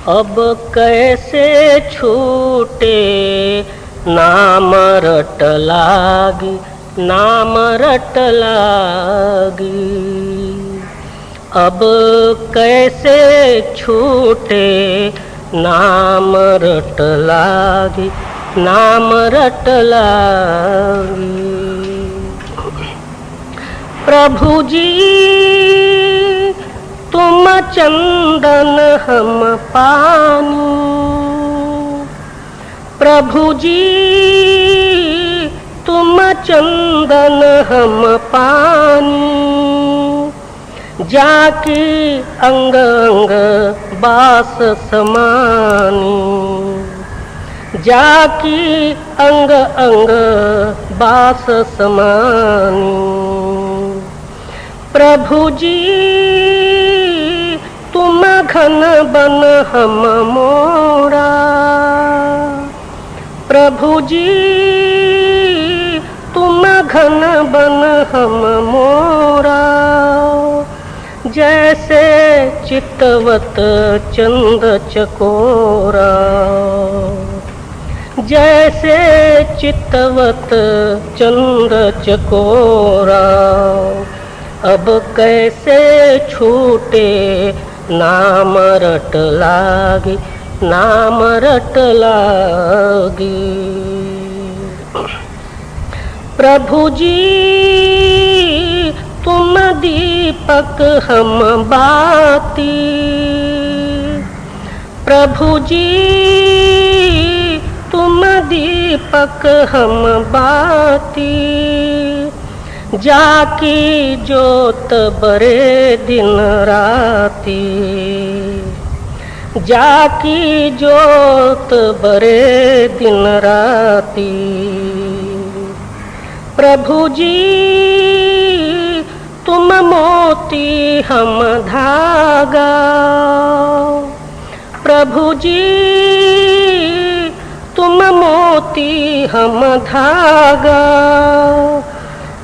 अब कैसे छूटे नाम रट लागी, नाम रट लागी। अब कैसे छूटे नाम रट लागी, नाम रट लागी। प्रभु जी तुम चंदन हम पानी, प्रभु जी तुम चंदन हम पानी। जाकी अंग अंग बास समानी, जाकी अंग अंग बास समानी। प्रभु जी तुम घन बन हम मोरा, प्रभु जी तुम घन बन हम मोरा। जैसे चितवत चंद चकोरा, जैसे चितवत चंद चकोरा। अब कैसे छूटे नाम रट लागी, नाम रट लागी। प्रभु जी तुम दीपक हम बाती, प्रभु जी तुम दीपक हम बाती। जाकी जोत बरे दिन राती, जाकी जोत बरे दिन राती। प्रभु जी तुम मोती हम धागा, प्रभु जी तुम मोती हम धागा।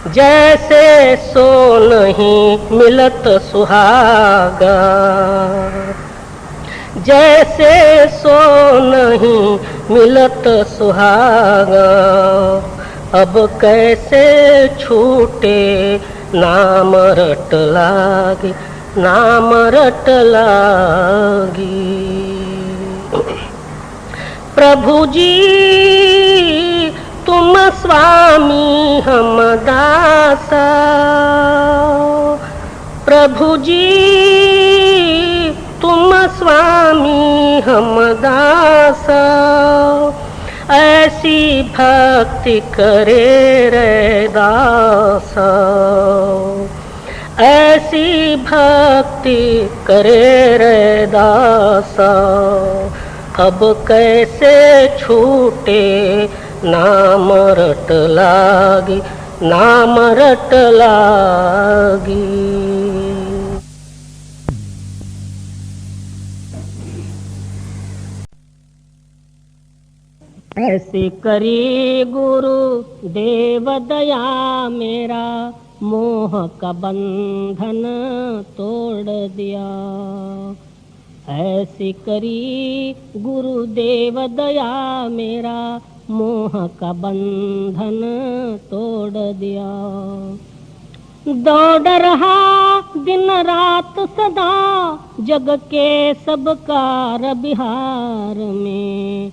जैसे सो नहीं मिलत सुहागा, जैसे सो नहीं मिलत सुहागा। अब कैसे छूटे नाम रट लागी, नाम रट लागी। प्रभु जी तुम स्वामी हम दासा, प्रभु जी तुम स्वामी हम दासा। ऐसी भक्ति करे रे दासा, ऐसी भक्ति करे रे दासा। अब कैसे छूटे नाम रट लागी, नाम रट लागी। ऐसी करी गुरु देव दया मेरा, मोह का बंधन तोड़ दिया। ऐसी करी गुरुदेव दया मेरा, मोह का बंधन तोड़ दिया। दौड़ रहा दिन रात सदा जग के सब कार बिहार में।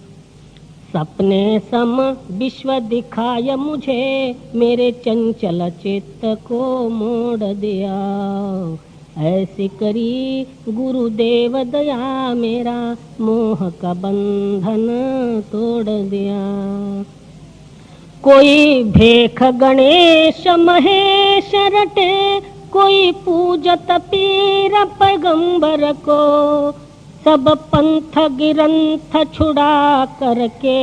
सपने सम विश्व दिखाय मुझे, मेरे चंचल चित्त को मोड़ दिया। ऐसी करी गुरुदेव दया मेरा, मोह का बंधन तोड़ दिया। कोई भेख गणेश महेश रटे, कोई पूजत पीर पैगंबर को। सब पंथ गिरंथ छुड़ा करके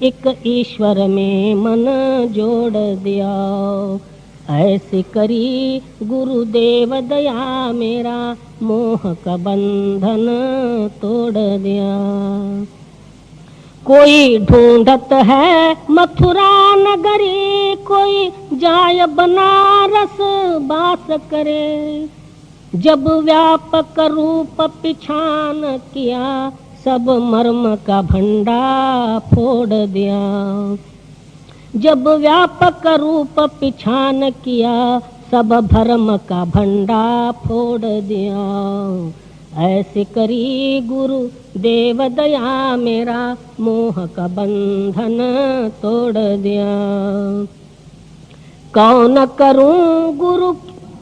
एक ईश्वर में मन जोड़ दिया। ऐसी करी गुरुदेव दया मेरा, मोह का बंधन तोड़ दिया। कोई ढूंढत है मथुरा नगरी, कोई जाय बनारस बास करे। जब व्यापक रूप पिछान किया, सब मर्म का भंडा फोड़ दिया। जब व्यापक रूप पिछान किया, सब भरम का भंडा फोड़ दिया। ऐसे करी गुरु देव दया, मेरा मोह का बंधन तोड़ दिया। कौन करूं गुरु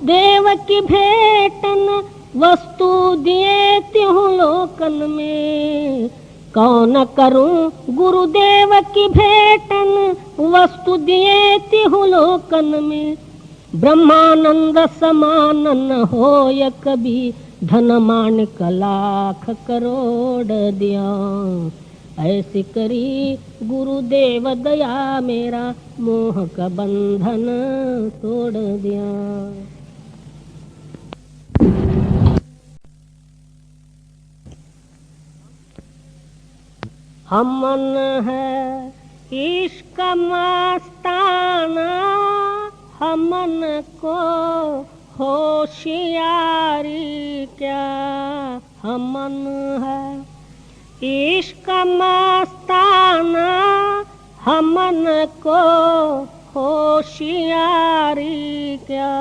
देव की भेटन, वस्तु दिए त्यों लोकन में। कौन करूं गुरुदेव की भेटन, वस्तु दिए त्यों लोकन में। ब्रह्मानंद समान न होय कभी, धन माणिक लाख करोड़ दिया। ऐसी करी गुरुदेव दया, मेरा मोह का बंधन तोड़ दिया। हमन है इश्क मस्ताना, हमन को होशियारी क्या। हमन है इश्क मस्ताना, हमन को होशियारी क्या।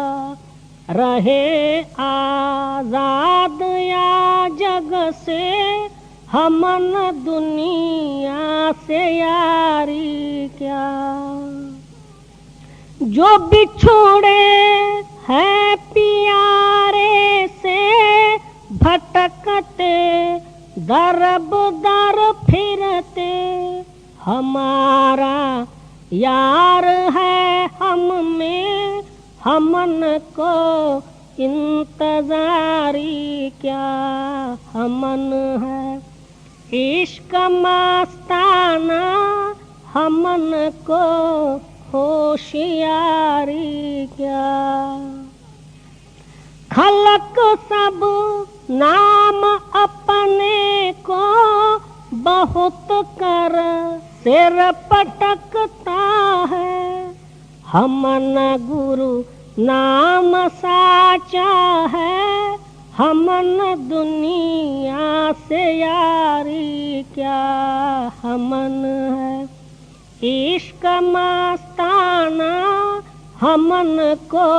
रहे आजाद या जग से, हमन दुनिया से यारी क्या। जो बिछोड़े हैं प्यारे से, भटकते दरब दर फिरते। हमारा यार है हम में, हमन को इंतजारी क्या। हमन है इश्क मस्ताना, हमन को होशियारी क्या। खलक सब नाम अपने को, बहुत कर सिर पटकता है। हमन गुरु नाम साचा है, हमन दुनिया से यारी क्या। हमन है इश्क मस्ताना, हमन को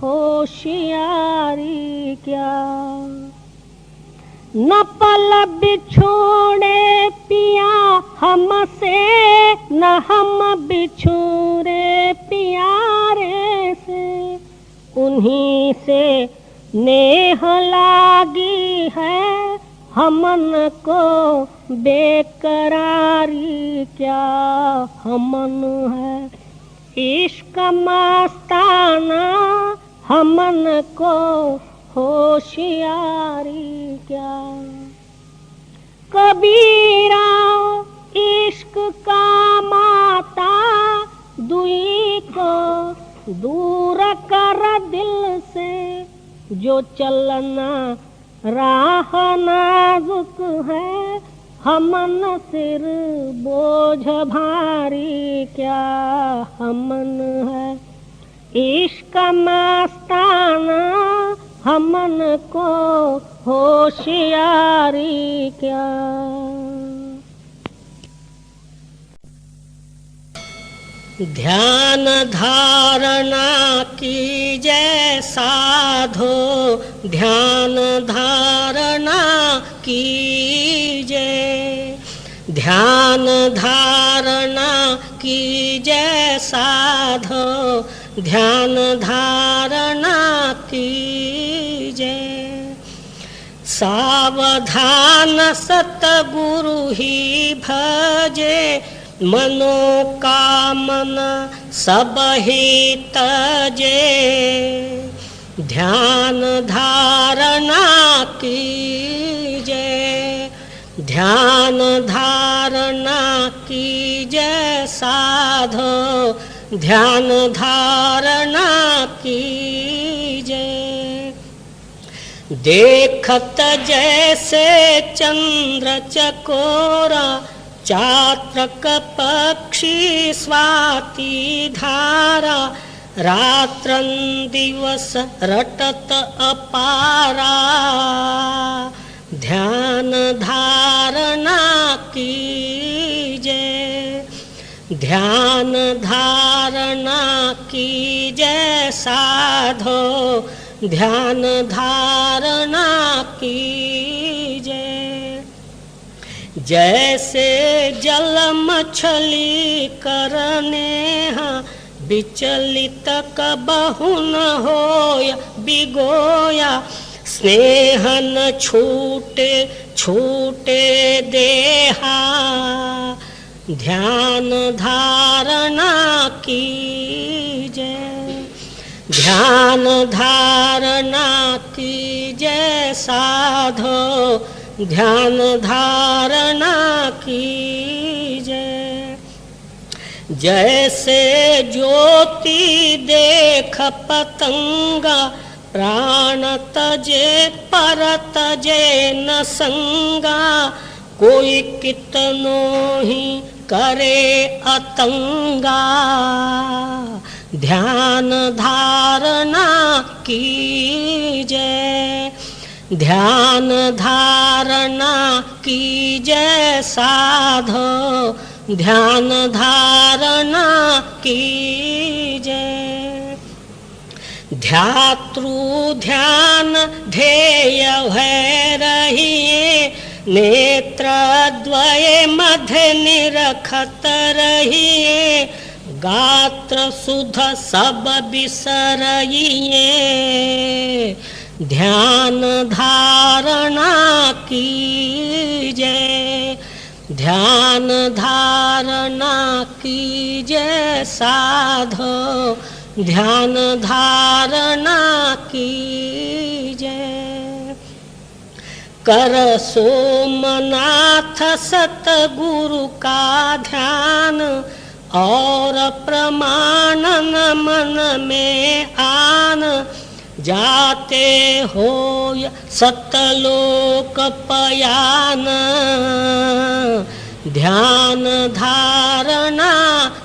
होशियारी क्या। न पल बिछोड़े पिया हमसे, न हम बिछोड़े प्यारे से। उन्हीं से नेह लागी है, हमन को बेकरारी क्या। हमन है इश्क मस्ताना, हमन को होशियारी क्या। कबीरा इश्क का माता, दुई को दूर कर दिल से। जो चलना राह नाजुक है, हमन सिर बोझ भारी क्या। हमन है इश्क मस्ताना, हमन को होशियारी क्या। ध्यान धारणा कीजय साधो, ध्यान धारणा कीजय। ध्यान धारणा कीजय साधो, ध्यान धारणा कीजय। सावधान सतगुरु ही भजे, मनोकामना सब ही तजे। ध्यान धारणा कीजय, ध्यान धारणा कीजय साधो, ध्यान धारणा कीजय। देखत जैसे चंद्र चकोरा, चात्रक पक्षी स्वाति धारा। रात्रं दिवस रटत अपारा, ध्यान धारणा कीजय, ध्यान धारणा कीजय साधो, ध्यान धारणा कीजय। जैसे जल मछली करने विचलित कबहु न होया बिगोया, स्नेह न छूटे छूटे देहा, ध्यान धारणा कीजय, ध्यान धारणा कीजय साधो, ध्यान धारणा कीजय। जैसे ज्योति देख पतंगा, प्राण तजे पर तजे न संगा, कोई कितनो ही करे अतंगा, ध्यान धारणा कीजय, ध्यान धारणा कीजय साधो, ध्यान धारणा कीजय। ध्यातृ ध्यान ध्येय भय रहिए, नेत्र द्वय मध्य निरखत रहिए, गात्र सुध सब बिसरइए, ध्यान धारणा कीजय, ध्यान धारणा कीजय साधो, ध्यान धारणा कीजय। कर सोमनाथ सतगुरु का ध्यान, और प्रमाणन मन में आन, जाते हो सतलोक पयान, ध्यान धारणा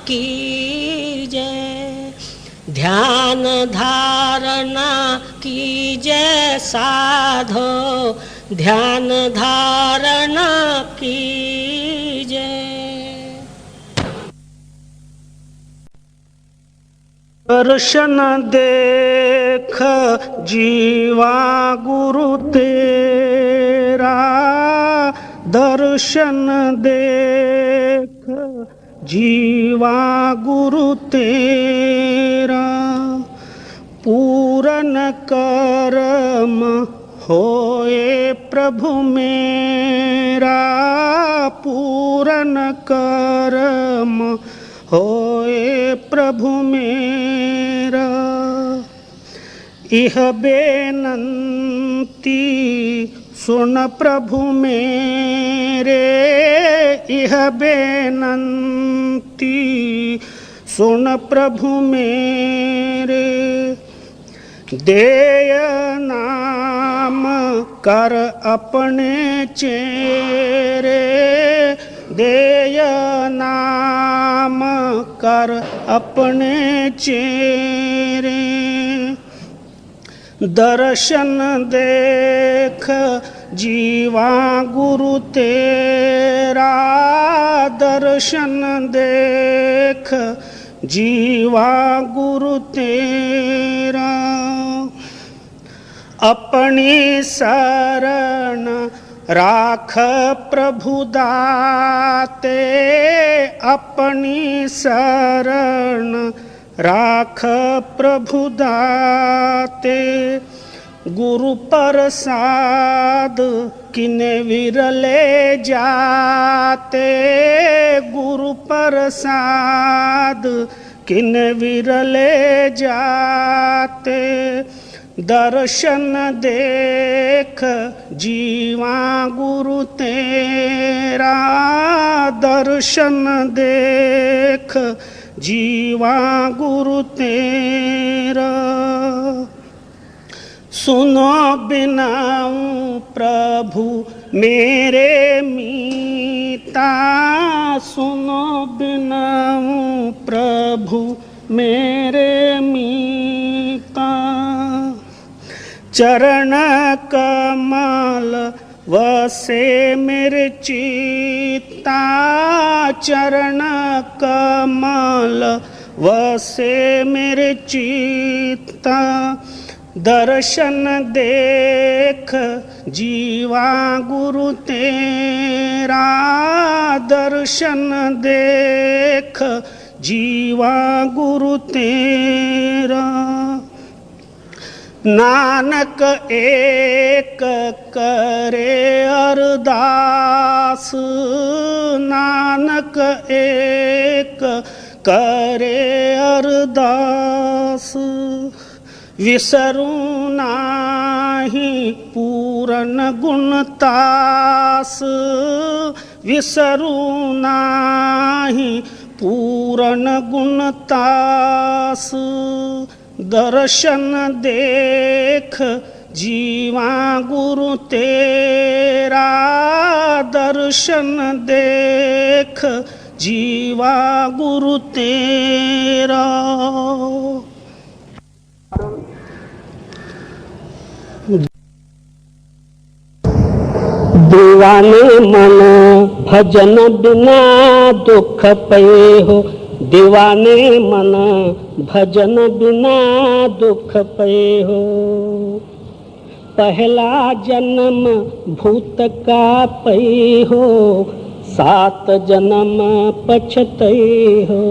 कीजय, ध्यान धारणा कीजय साधो, ध्यान धारणा कीजय। दर्शन देख जीवा गुरु तेरा, दर्शन देख जीवा गुरु तेरा, पूरन कर्म होए प्रभु मेरा, पूरन कर्म होए प्रभु मेरा। इह बेनंती सुन प्रभु मेरे, इह बेनंती सुन प्रभु मेरे, देय नाम कर अपने चेरे, देय नाम कर अपने चेरे, दर्शन देख जीवा गुरु तेरा, दर्शन देख जीवा गुरु तेरा, अपनी शरण राख प्रभु दाते, अपनी शरण राख प्रभु दाते, गुरु प्रसाद किने विरले जाते, गुरु प्रसाद किने विरले जाते, दर्शन देख जीवा गुरु तेरा, दर्शन देख जीवा गुरु तेरा। सुनो बिनाऊं प्रभु मेरे मीता, सुनो बिनाऊं प्रभु मेरे मीता, चरण कमल वसे मेरे चित्ता चरण कमल, वसे मेरे चित्ता। दर्शन देख जीवा गुरु तेरा, दर्शन देख जीवा गुरु तेरा। नानक एक करे अरदास, नानक एक करे अरदास। विसरू नाही पूरन गुणतास, विसरू नाही पूरन गुणतास। दर्शन देख जीवा गुरु तेरा, दर्शन देख जीवा गुरु तेरा। दीवाने मन भजन बिना दुख पे हो, दीवाने मन भजन बिना दुख पे हो। पहला जन्म भूत का पै हो, 7 जन्म पछतै हो।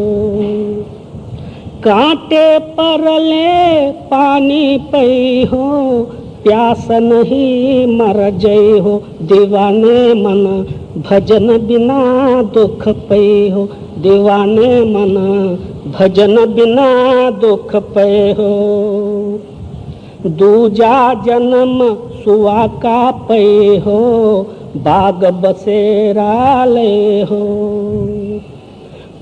कांटे परले पानी पै हो, प्यास नहीं मर जई हो। दीवाने मन भजन बिना दुख पै हो, दीवाने मन भजन बिना दुख पै हो। दूजा जन्म सुआ का पै हो, बाग बसेरा ले हो।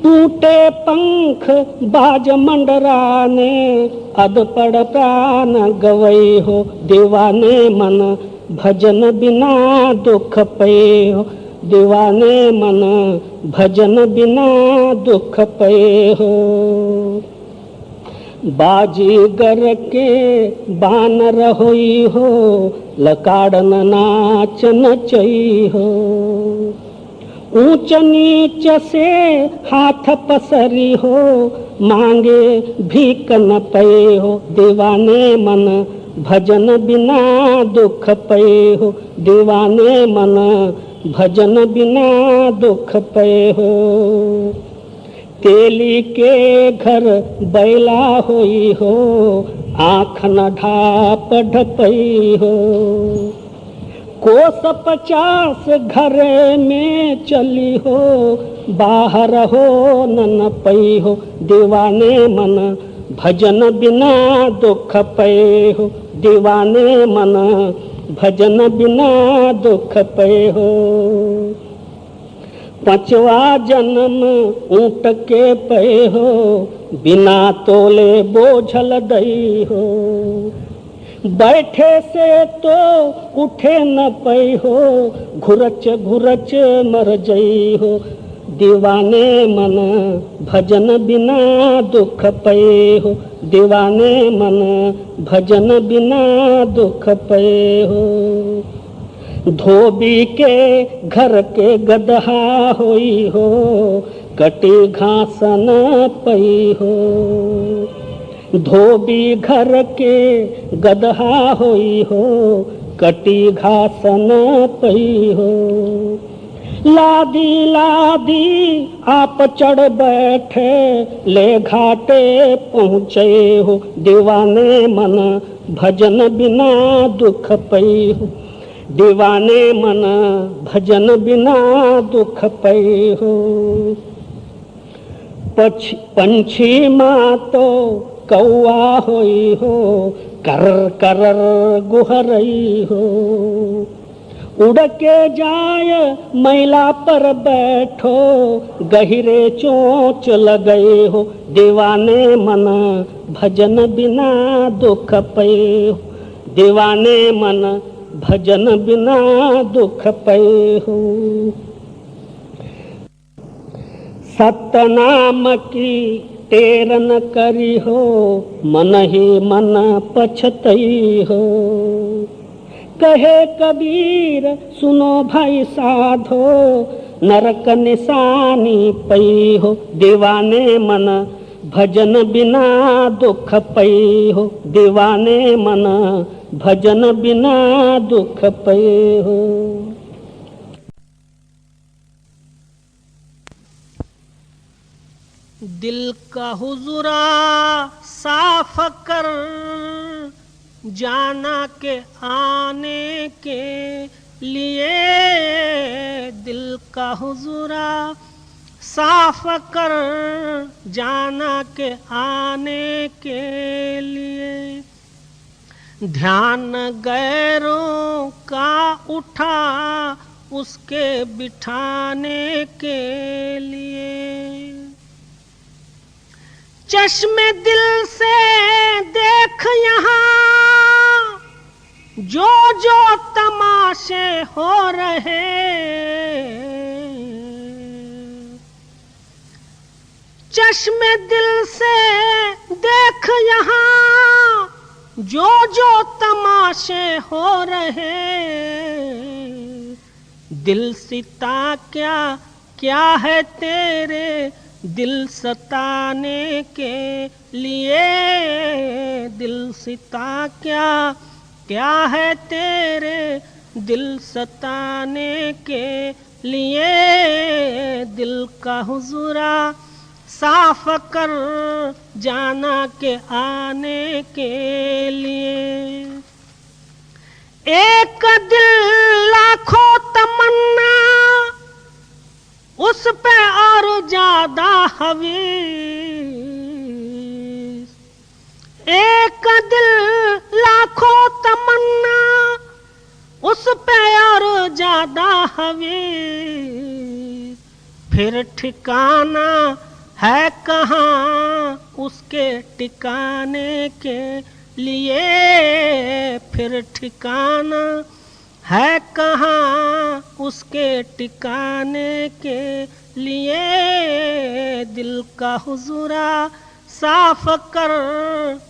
टूटे पंख बाज मंडराने, अधपड़ प्राण गवई हो। दीवाने मन भजन बिना दुख पे हो, दीवाने मन भजन बिना दुख पे हो। बाजीगर के बानर होई हो, लकाड़न नाच नचई हो। ऊंच नीच से हाथ पसरी हो, मांगे भीख न पे हो। दीवाने मन भजन बिना दुख पे हो, दीवाने मन भजन बिना दुख पे हो। तेली के घर बैला होई हो, आँख न ढाप ढपई हो। कोस 50 घर में चली हो, बाहर हो न पई हो। दीवाने मन भजन बिना दुख पे हो, दीवाने मन भजन बिना दुख पे हो। 5वां जन्म ऊँट के पे हो, बिना तोले बोझल दई हो। बैठे से तो उठे न पै हो, घुरच घुरच मर जई हो। दीवाने मन भजन बिना दुख पे हो, दीवाने मन भजन बिना दुख पे हो। धोबी के घर के गदहा होई हो, कटी घास न पई हो। धोबी घर के गदहा होई हो, कटी घास न पई हो। लादी लादी आप चढ़ बैठे, ले घाटे पहुँचे हो। दीवाने मन भजन बिना दुख पई हो, दीवाने मन भजन बिना दुख पई हो। पंछी माँ तो कौआ होई हो, करर करर गुहरई हो। उड़ के जाय मैला पर बैठो, गहिरे चोंच लगई हो। दीवाने मन भजन बिना दुख पे हो, दीवाने मन भजन बिना दुख पे हो। सतनाम की टेरन करी हो, मन ही मन पछतई हो। कहे कबीर सुनो भाई साधो, नरक निशानी पई हो, दीवाने मन भजन बिना दुख पई हो, दीवाने मन भजन बिना दुख पई हो। दिल का हुजूरा साफ कर, जाना के आने के लिए। दिल का हुजूरा साफ कर, जाना के आने के लिए। ध्यान गैरों का उठा, उसके बिठाने के लिए। चश्मे दिल से देख यहाँ, जो जो तमाशे हो रहे। चश्मे दिल से देख यहाँ, जो जो तमाशे हो रहे। दिल सिता क्या क्या है तेरे, दिल सताने के लिए। दिल सिता क्या क्या है तेरे, दिल सताने के लिए। दिल का हुजूरा साफ कर, जाना के आने के लिए। एक दिल लाखों तमन्ना, उस पे और ज्यादा हवीस। एक दिल लाखों तमन्ना, उस पे और ज्यादा हवीस। फिर ठिकाना है कहाँ उसके टिकाने के लिए। फिर ठिकाना है कहाँ उसके टिकाने के लिए। दिल का हुजूरा साफ कर,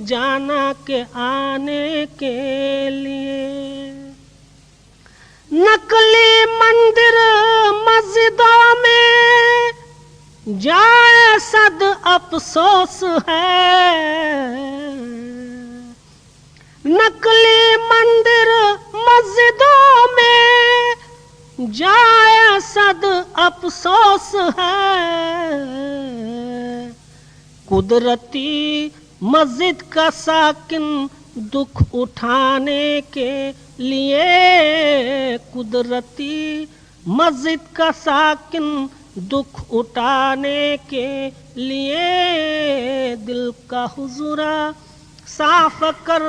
जाना के आने के लिए। नकली मंदिर मस्जिदों में जाए सद अफसोस है। नकली मंदिर मस्जिदों में जाए सद अफसोस है। कुदरती मस्जिद का साकिन दुख उठाने के लिए। कुदरती मस्जिद का साकिन दुख उठाने के लिए। दिल का हुजूरा साफ कर,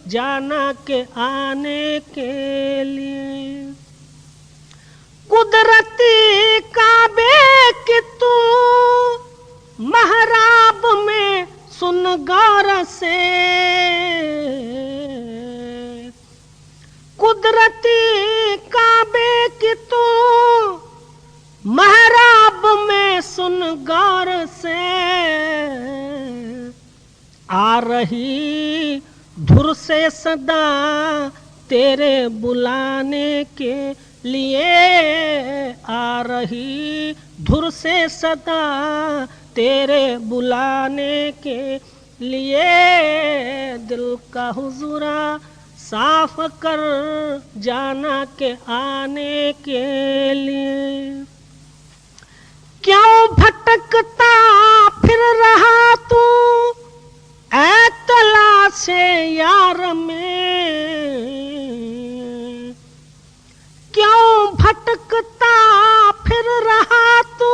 जाना के आने के लिए। कुदरती काबे की तू महराब में सुन गौर से। कुदरती काबे की तू महराब में सुन गौर से। आ रही धुर से सदा तेरे बुलाने के लिए। आ रही धुर से सदा तेरे बुलाने के लिए। दिल का हुजूरा साफ कर, जाना के आने के लिए। क्यों भटकता फिर रहा तू ऐ तलाशे यार में। क्यों भटकता फिर रहा तू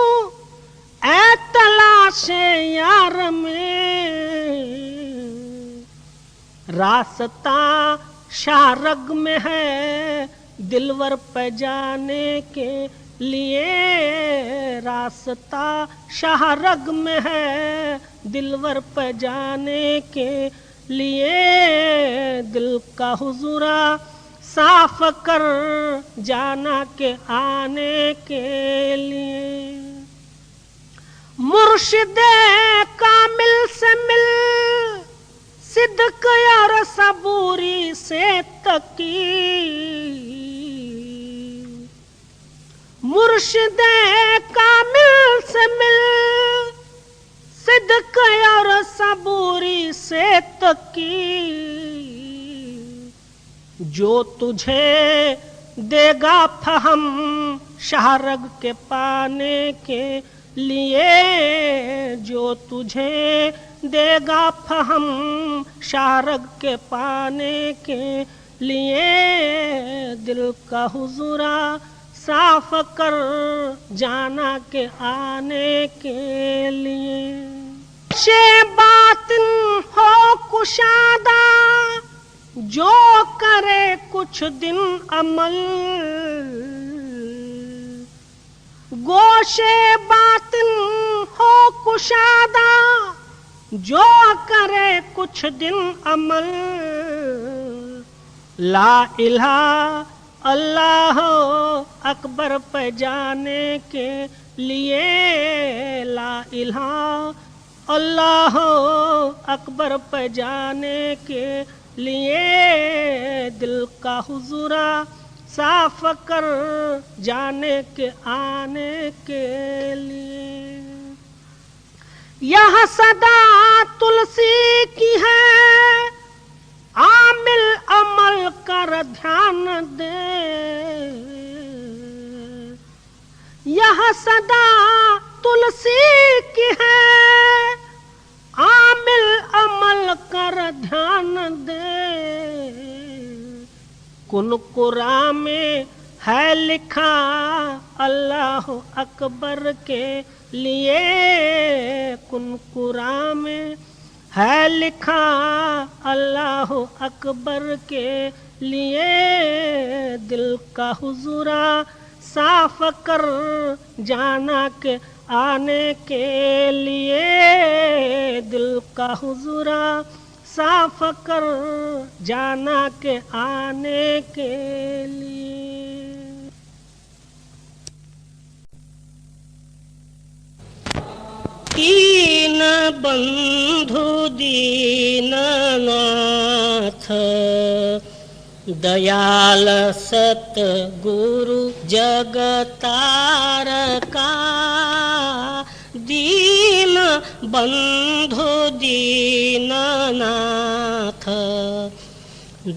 ऐ तलाशे यार में। रास्ता शारग में है दिलवर पे जाने के लिए। रास्ता शाहरग में है दिलवर पे जाने के लिए। दिल का हुजूरा साफ कर, जाना के आने के लिए। मुर्शिदे कामिल से मिल सिद्क और सबूरी से तकी, मुर्शिदे कामिल से मिल, सिद्क और सबूरी से तकी, जो तुझे देगा फहम शाहरग के पाने के लिए, जो तुझे देगा फहम शाहरग के पाने के लिए, दिल का हुजूरा साफ कर जाना के आने के लिए। शे बातिन हो कुशादा, जो करे कुछ दिन अमल, गोशे बातिन हो कुशादा, जो करे कुछ दिन अमल, ला इलाहा अल्लाह अकबर पे जाने के लिए, ला इलाहा अल्लाह अकबर पे जाने के लिए, दिल का हुजूरा साफ कर जाने के आने के लिए। यह सदा तुलसी की है, आमिल अमल कर ध्यान दे, यह सदा तुलसी की है, आमिल अमल कर ध्यान दे। कुन कुरान में है लिखा अल्लाह अकबर के लिए, कुन कुरान में है लिखा अल्लाह अकबर के लिए, दिल का हुजूरा साफ कर जाना के आने के लिए, दिल का हुजूरा साफ कर जाना के आने के लिए। दीन बंधु दीननाथ, दयाल सत गुरु जगतारका, दीन बंधु दीननाथ,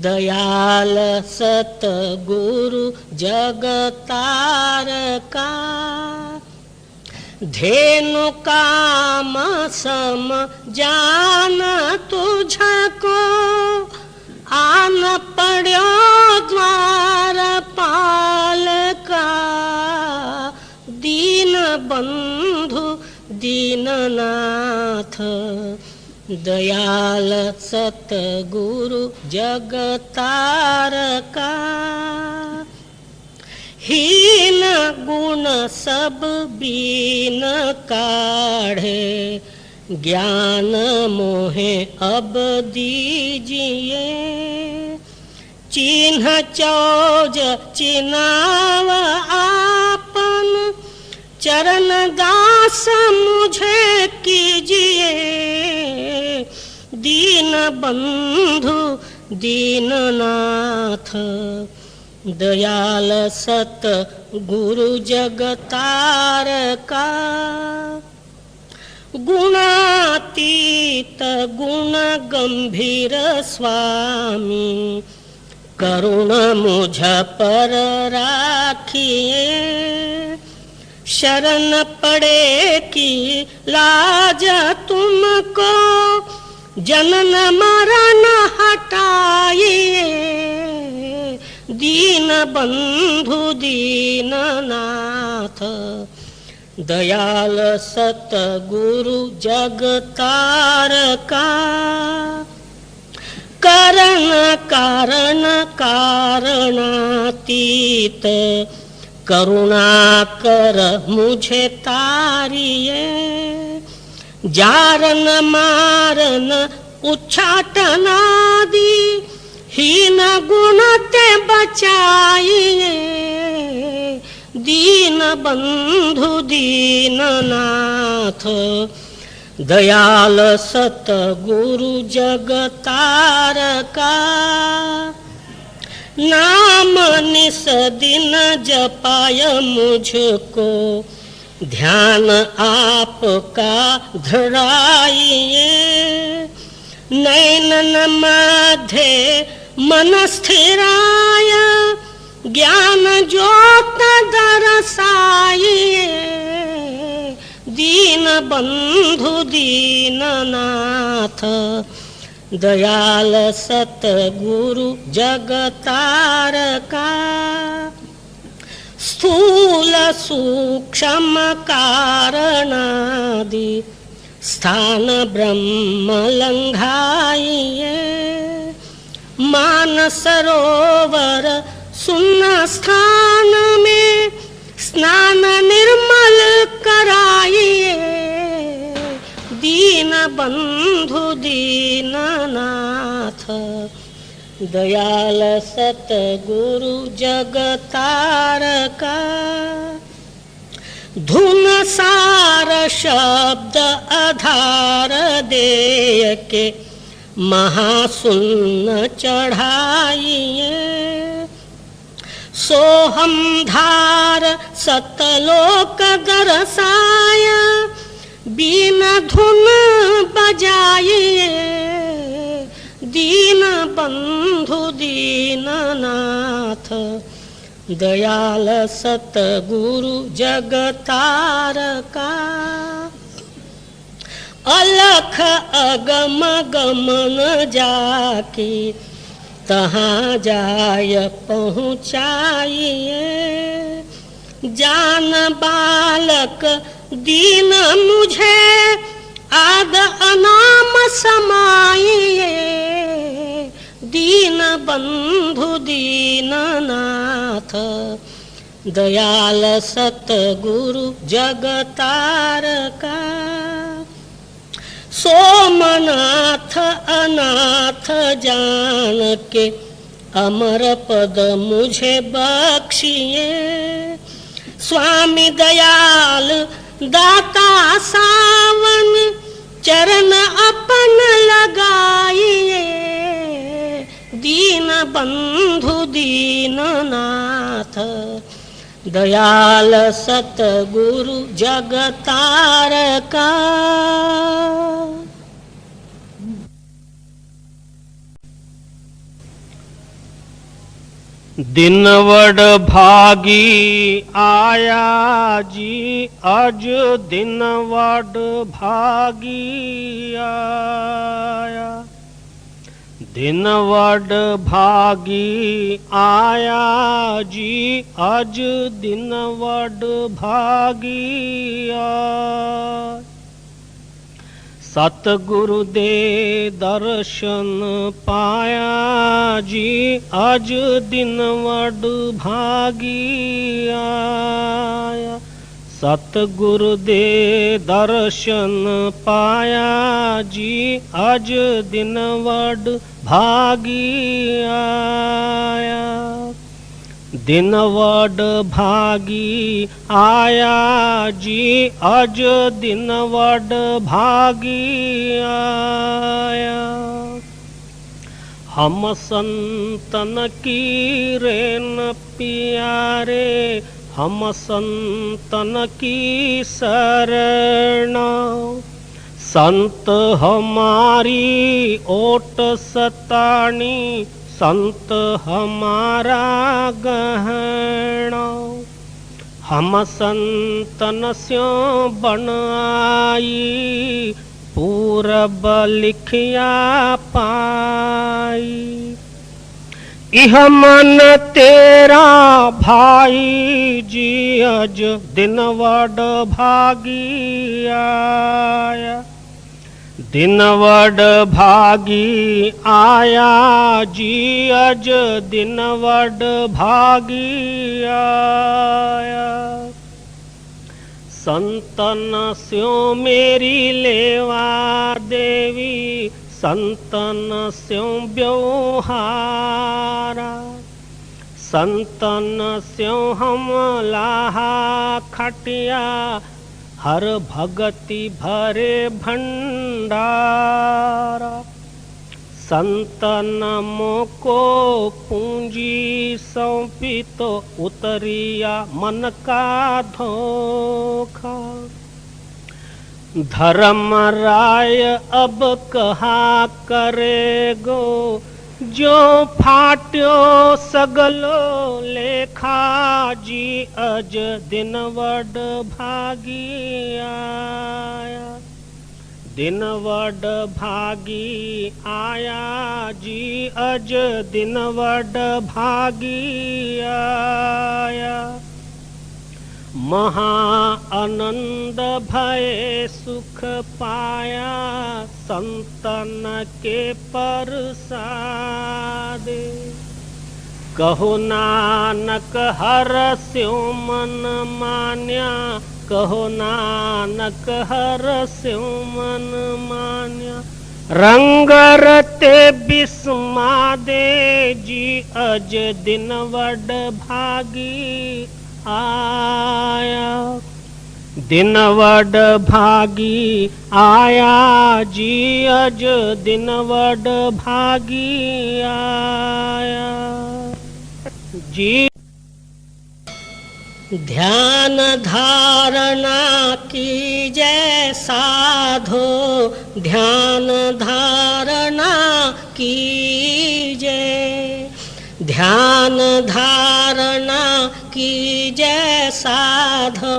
दयाल सत गुरु जगतारका, धेनु काम सम जान तुझको, आन पड़ो द्वार पाल का, दीन बंधु दीननाथ, दयाल सत गुरु जगतारका, हीन गुण सब बीन काढ़े, ज्ञान मोहे अब दीजिए, चिन्ह चौज चिनाव आपन, चरण दास मुझे कीजिए, दीन बंधु दीननाथ, दयाल सत गुरु जगतारका, गुणातीत गुण गंभीर स्वामी, करुण मुझ पर राखिए, शरण पड़े की लाज तुमको, जनन मरण हटाइए, दीन बंधु दीननाथ, दयाल सत गुरु जगतारका, करण कारण कारणातीत, करुणा कर मुझे तारिये, जारन मारन उच्चाटनादि, हीन गुण ते बचाइए, दीन बंधु दीननाथ, दयाल सतगुरु जगतारका, नाम निस दिन जपाय मुझको, ध्यान आपका धराइए। नैनन मध्य मन स्थिराय, ज्ञान ज्योत दरसाइए। दीन बंधु दीननाथ, दयाल सतगुरु जगतारका, स्थूल सूक्ष्म कारणादि स्थान ब्रह्म लंघाइए। मान सरोवर सुन्न स्थान में, स्नान निर्मल कराइए। दीन बंधु दीननाथ, दयाल सतगुरु जगतारका, धुन सार शब्द आधार देय के, महासुन्न चढ़ाइए। सोहम धार सतलोक गरसाय, बीन धुन बजाइए। दीन बंधु दीननाथ, दयाल सतगुरु जगतारका, अलख अगम गमन जाके, तहाँ जाय पहुँचाइए। जान बालक दीन मुझे, आद अनाम समाइए। दीन बंधु दीननाथ, दयाल सतगुरु जगतारका, सोमनाथ अनाथ जान के, अमर पद मुझे बख्शिए। स्वामी दयाल दाता सावन, चरण अपन लगाइए। दीन बंधु दीननाथ, दयाल सतगुरु जगतारका। दिन वड भागी आया जी, अज दिन वड भागी आया। दिन वड भागी आया जी, अज दिन वड भागी आया। सतगुरु दे दर्शन पाया जी, अज दिन वड भागी आया। सतगुरु दे दर्शन पाया जी, अज दिन वड भागी आया। दिन वड भागी आया जी, अज दिन वड भागी आया। हम संतन की रेन प्यारे, हम संतन की शरण। संत हमारी ओट सतानी, संत हमारा गहना। हम संतन स्यों बन आई, पूरब लिखिया पाई। इह मन तेरा भाई जी, अज दिन वड भागी आया। दिन वड भागी आया जी, अज दिन वड भागी आया। संतन स्यों मेरी लेवा देवी, संतन स्यों ब्योहारा। संतन स्यों हम लाहा खटिया, हर भगति भरे भंडारा, संतन को पूंजी सौंपी तो उतरिया मन का धोखा। धर्मराय अब कहा करेगो, जो फाट्यो सगलो लेखा जी अज दिन वड भागी आया। दिन वड भागी आया जी अज दिन वड भागी आया। महा आनंद भय सुख पाया, संतन के परसादे। कहो नानक हर स्यो मन मान्या, कहो नानक हर स्यो मन मान्या। रंग रते बिस्मादे जी अज दिन वड भागी आया। दिन वड भागी आया जी अज दिन वड भागी आया जी। ध्यान धारणा की जय साधो, ध्यान धारणा की जय। ध्यान धारणा की जय साधो,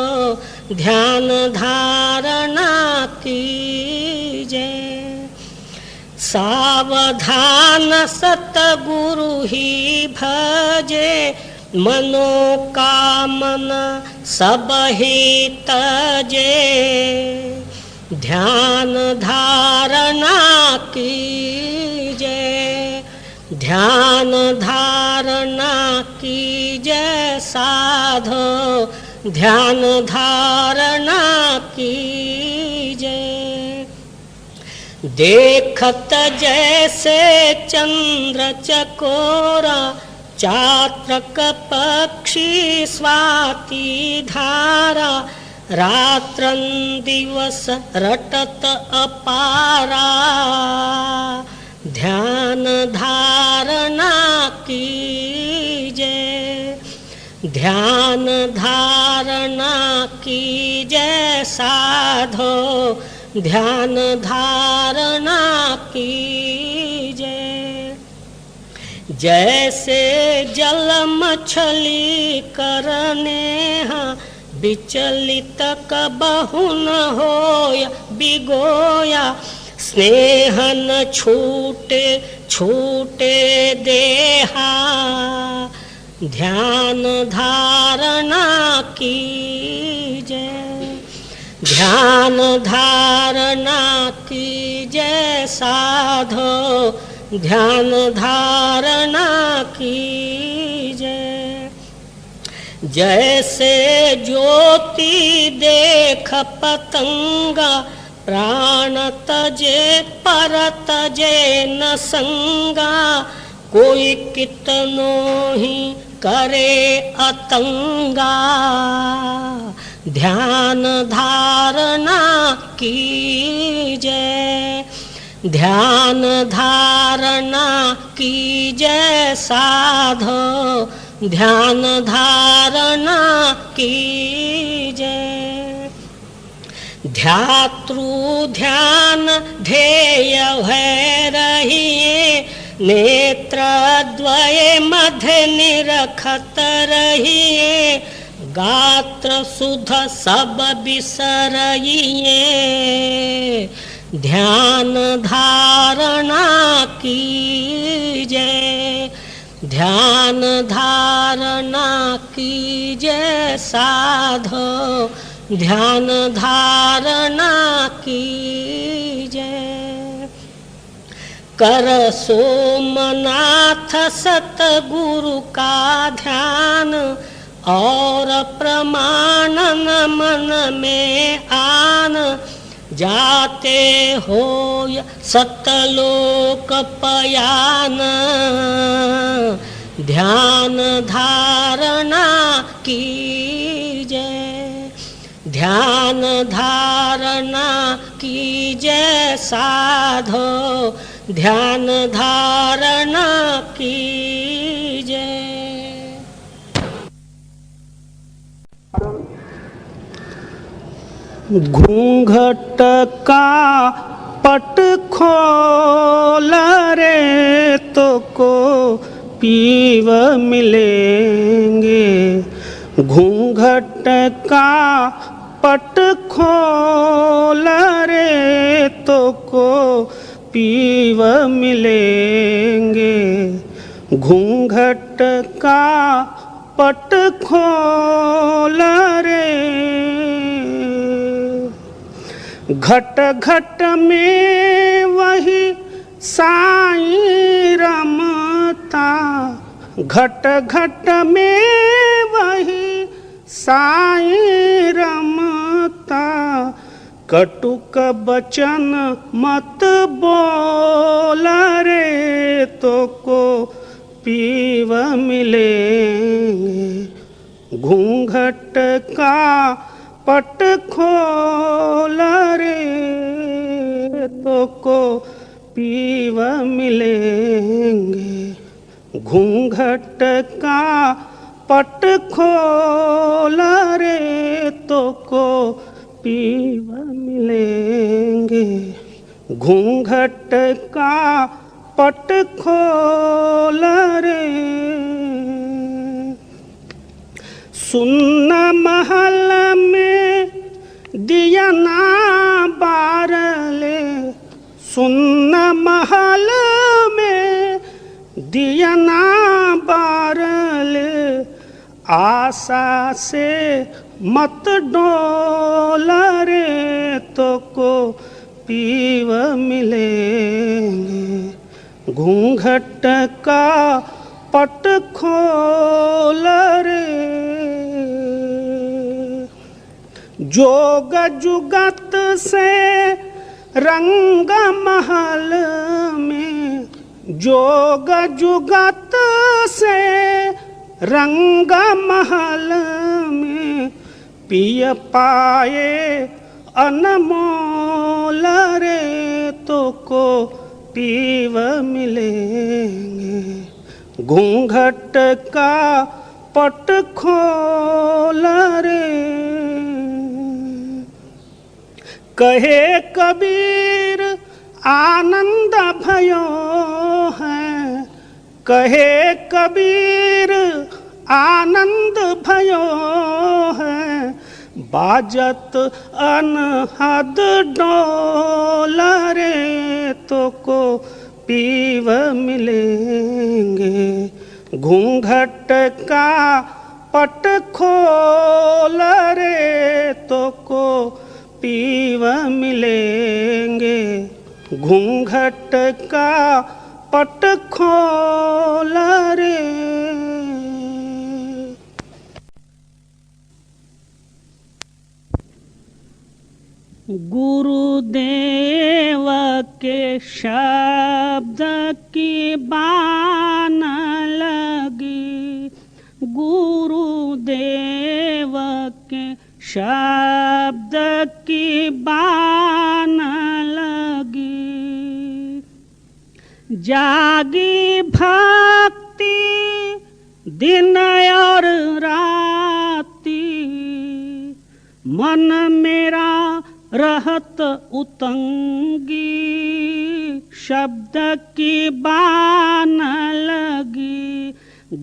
ध्यान धारणा की जय। सावधान सतगुरु ही भजे, मनोकामना सब ही तजे। ध्यान धारणा की जय, ध्यान धारणा की जय साधो, ध्यान धारणा की जय। देखत जैसे चंद्र चकोरा, चात्रक पक्षी स्वाति धारा। रात्रं दिवस रटत अपारा, ध्यान धारणा की जय। ध्यान धारणा की जय साधो, ध्यान धारणा की जय। जैसे जल मछली करनेहा, विचलित कबहु न होया बिगोया। स्नेह न छूटे छूटे देहा, ध्यान धारणा की जय। ध्यान धारणा की जय साधो, ध्यान धारणा की जय। जैसे ज्योति देख पतंगा, प्राण तजे पर तजे न संगा। कोई कितनो ही करे अतंगा, ध्यान धारणा की जय। ध्यान धारणा की जय साधो, ध्यान धारणा की जय। ध्यातृ ध्यान ध्येय भय रहिए, नेत्र द्वय मध्य निरखत रहिए। गात्र सुध सब बिसरिए, ध्यान धारणा की जय। ध्यान धारणा की जय साधो, ध्यान धारणा की जय। कर सोमनाथ सतगुरु का ध्यान, और प्रमाणन मन में आन। जाते हो सतलोक पयान, ध्यान धारणा की जय। ध्यान धारणा कीजय साधो, ध्यान धारणा कीजय। घूंघट का पट खोल रे तो को पीव मिलेंगे। घूंघट का पट खोल रे तो को पीव मिलेंगे। घूंघट का पट खोल रे। घट घट में वही साईं रमता, घट घट में वही साईं रमता। कटुक बचन मत बोल रे तो को पीव मिलेंगे। घूंघट का पट खोल रे तो को पीव मिलेंगे। घूंघट का पट खोल रे तो को पीव मिलेंगे। घूंघट का पट खोल रे। सुन्न महल में दिया ना बार ले, सुन्न महल में दिया ना बार ले। आशा से मत डोल रे तो को पीव मिलेंगे। घूंघट का पट खोल रे। जोग जुगत से रंग महल में, जोग जुगत से रंग महल में। पिय पाए अनमोल रे तो को पीव मिलेंगे। घूंघट का पट खोल रे। कहे कबीर आनंद भयो है, कहे कबीर आनंद भयो है। बाजत अनहद डोल रे तो को पीव मिलेंगे। घूंघट का पट खोल रे तो को पीव मिलेंगे। घूंघट का पट खोल रे। गुरुदेव के शब्द की बान लगी, गुरुदेव के शब्द की बान लगी। जागी भक्ति दिन और राती, मन मेरा रहत उतंगी। शब्द की बान लगी,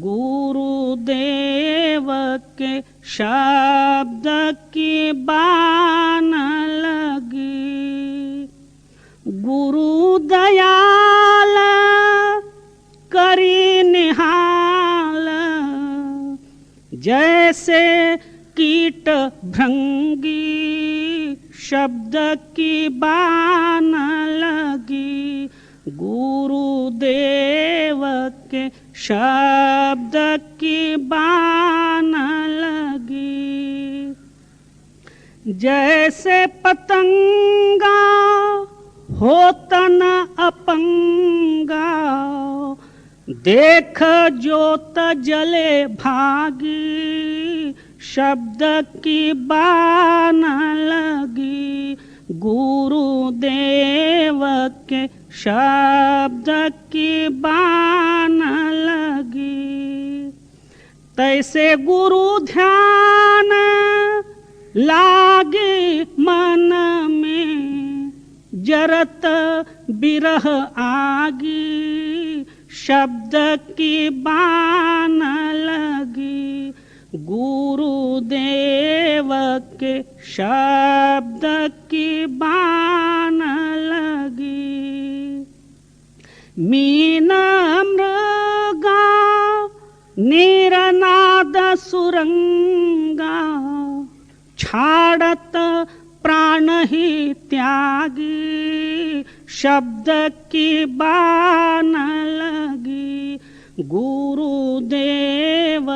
गुरुदेव के शब्द की बान लगी। गुरु दयाल करी निहाल, जैसे कीट भृंगी। शब्द की बान लगी, गुरुदेव के शब्द की बान लगी। जैसे पतंगा होत न अपंगा, देख जोत जले भागी। शब्द की बान लगी, गुरुदेव के शब्द की बान लगी। तैसे गुरु ध्यान लागे मन में, जरत बिरह आगी, शब्द की बान लगी, गुरुदेव के शब्द की बान लगी। मीन मृगा निरनाद सुरंगा, छाड़त प्राण ही त्यागी, शब्द की बान लगी, गुरुदेव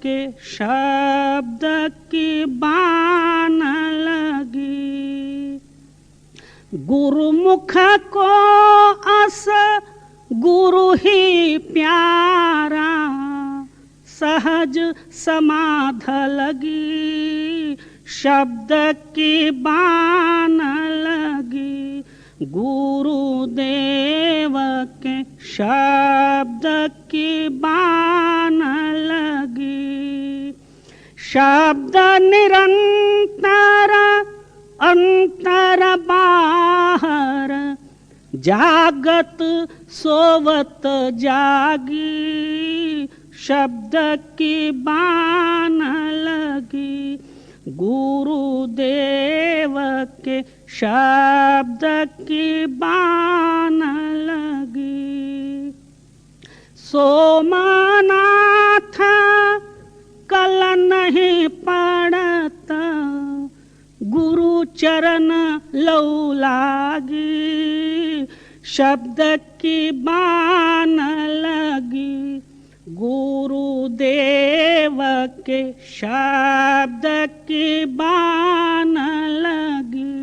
के शब्द की बान लगी। गुरुमुख को अस गुरु ही प्यारा, सहज समाध लगी, शब्द की बान लगी, गुरुदेव के शब्द की बान लगी। शब्द निरंतर अंतर बाहर, जागत सोवत जागी, शब्द की बान लगी, गुरुदेव के शब्द की बान लगी। सोमनाथ कल नहीं पड़ता, गुरु चरण लौ लागी, शब्द की बान लगी, गुरुदेव के शब्द की बान लगी।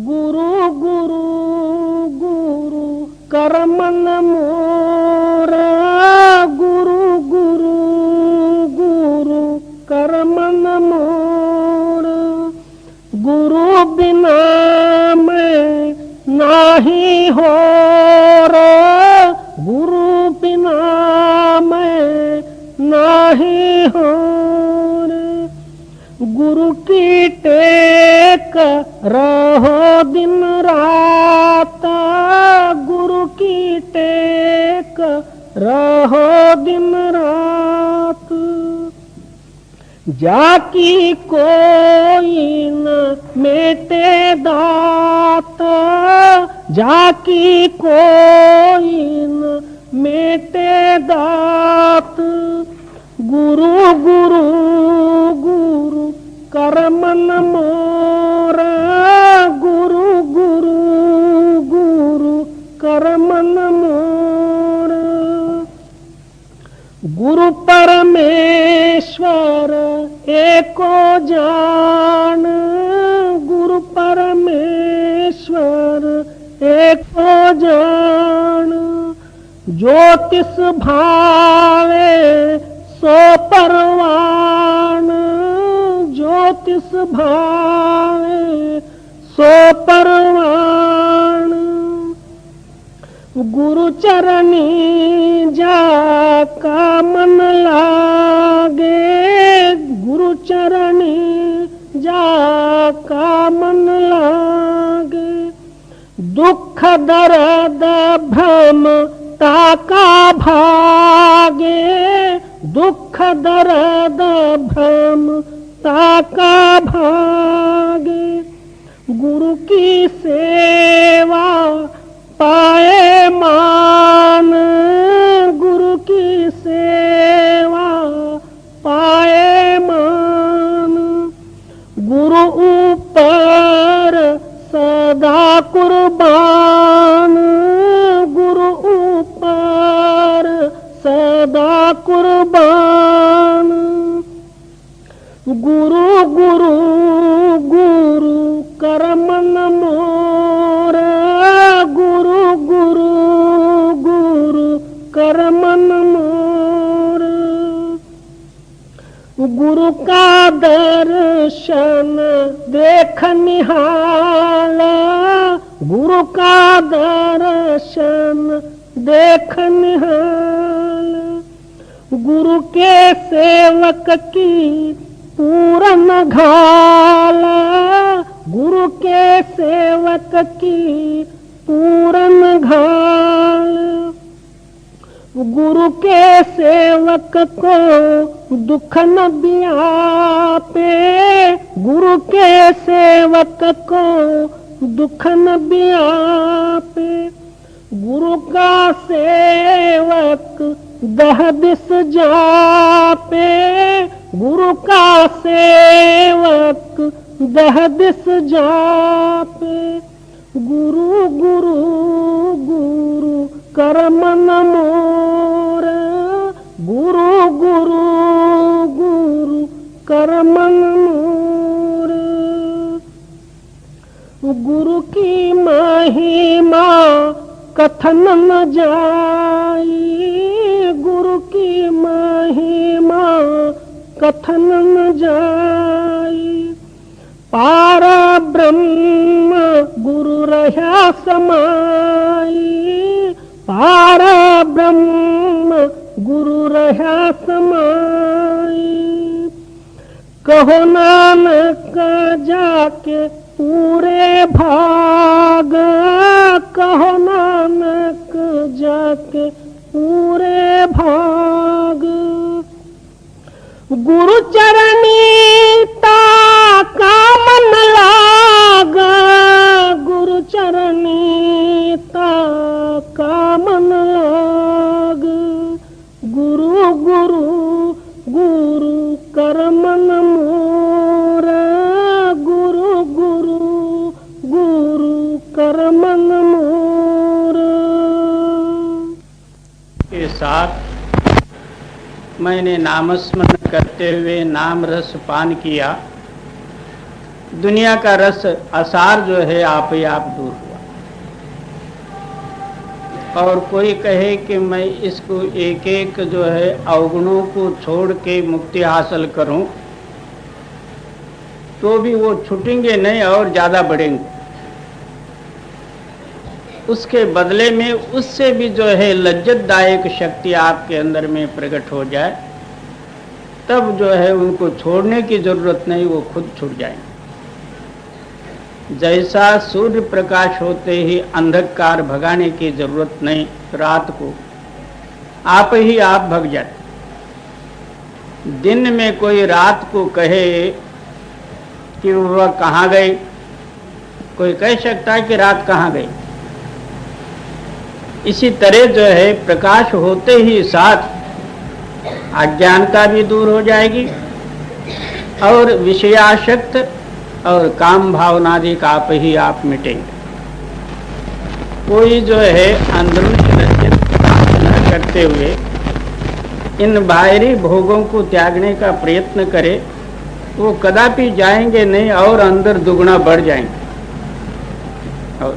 गुरु गुरु गुरु कर मन मोरा, गुरु गुरु गुरु कर मन मोरा, गुरु बिना मैं नाही हो रे, गुरु बिना मैं नाही हो रे। गुरु की टेक रहो दिन रात, गुरु की टेक रहो दिन रात। जाकी कोई न मेटे दात, जाकी कोई न मेटे दात। गुरु गुरु गुरु कर मन मोरा, गुरु गुरु गुरु कर मन मोरा। गुरु परमेश्वर एको जान, गुरु परमेश्वर एको जान। ज्योतिष भावे सो परवान, ज्योतिष भावे सो परवान। गुरु चरणी जाका मन लागे, गुरु चरणी जाका मन लागे। दुख दर्द भ्रम ताका भागे, दुख दर्द भ्रम ताका भागे। गुरु की सेवा पाए मान, गुरु की सेवा पाए मान। गुरु ऊपर सदा कुर्बान, गुरु ऊपर सदा कुर्बान। गुरु गुरु गुरु कर मन मोरा, गुरु गुरु गुरु कर गुरु का दर्शन देख निहाल, गुरु का दर्शन देख निहाल, गुरु के सेवक की पूरन घाल, गुरु के सेवक की पूरन घाल, गुरु के सेवक को दुख न व्यापे, गुरु के सेवक को दुख न व्यापे, गुरु का सेवक दह दिस जापे, गुरु का सेवक दह दिस जापे, गुरु गुरु गुरु कर मन मोर, गुरु गुरु गुरु कर मन मोर, गुरु की महिमा कथन न जाई, गुरु की महिमा कथन न जाई, पार ब्रह्म गुरु रहा समाई, पार ब्रह्म गुरु रहा समाई, कहो नानक जाके पूरे भाग, कहो नानक जाके पूरे भाग, गुरु चरणी ता का मन लाग, गुरु चरणी ता का मन लाग, गुरु गुरु गुरु कर मन मोर, गुरु गुरु गुरु कर मन मोर। के साथ मैंने नामस्मरण करते हुए नाम रस पान किया, दुनिया का रस आसार जो है आप ही आप दूर हुआ। और कोई कहे कि मैं इसको एक एक जो है अवगुणों को छोड़ के मुक्ति हासिल करूं, तो भी वो छूटेंगे नहीं और ज़्यादा बढ़ेंगे। उसके बदले में उससे भी जो है लज्जतदायक शक्ति आपके अंदर में प्रकट हो जाए, तब जो है उनको छोड़ने की जरूरत नहीं, वो खुद छूट जाएंगे। जैसा सूर्य प्रकाश होते ही अंधकार भगाने की जरूरत नहीं, रात को आप ही आप भग जाते। दिन में कोई रात को कहे कि वह कहाँ गई, कोई कह सकता है कि रात कहाँ गई। इसी तरह जो है प्रकाश होते ही साथ अज्ञानता भी दूर हो जाएगी और विषयासक्त और काम भावनादि का आप ही आप मिटेंगे। कोई जो है अंदरूनी लज्जत न करते हुए इन बाहरी भोगों को त्यागने का प्रयत्न करे, वो कदापि जाएंगे नहीं और अंदर दुगना बढ़ जाएंगे। और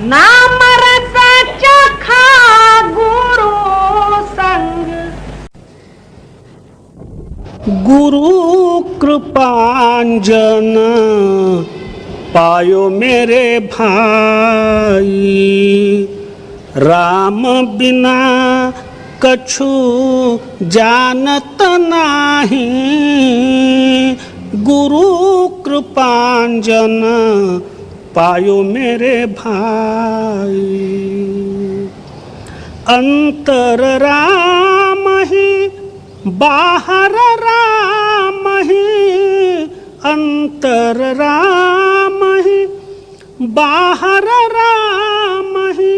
नाम रस चखा गुरु संग, गुरु कृपांजन पायो मेरे भाई, राम बिना कछु जानत नाही, गुरु कृपांजन पायो मेरे भाई। अंतर राम ही बाहर राम ही, अंतर राम ही बाहर राम ही,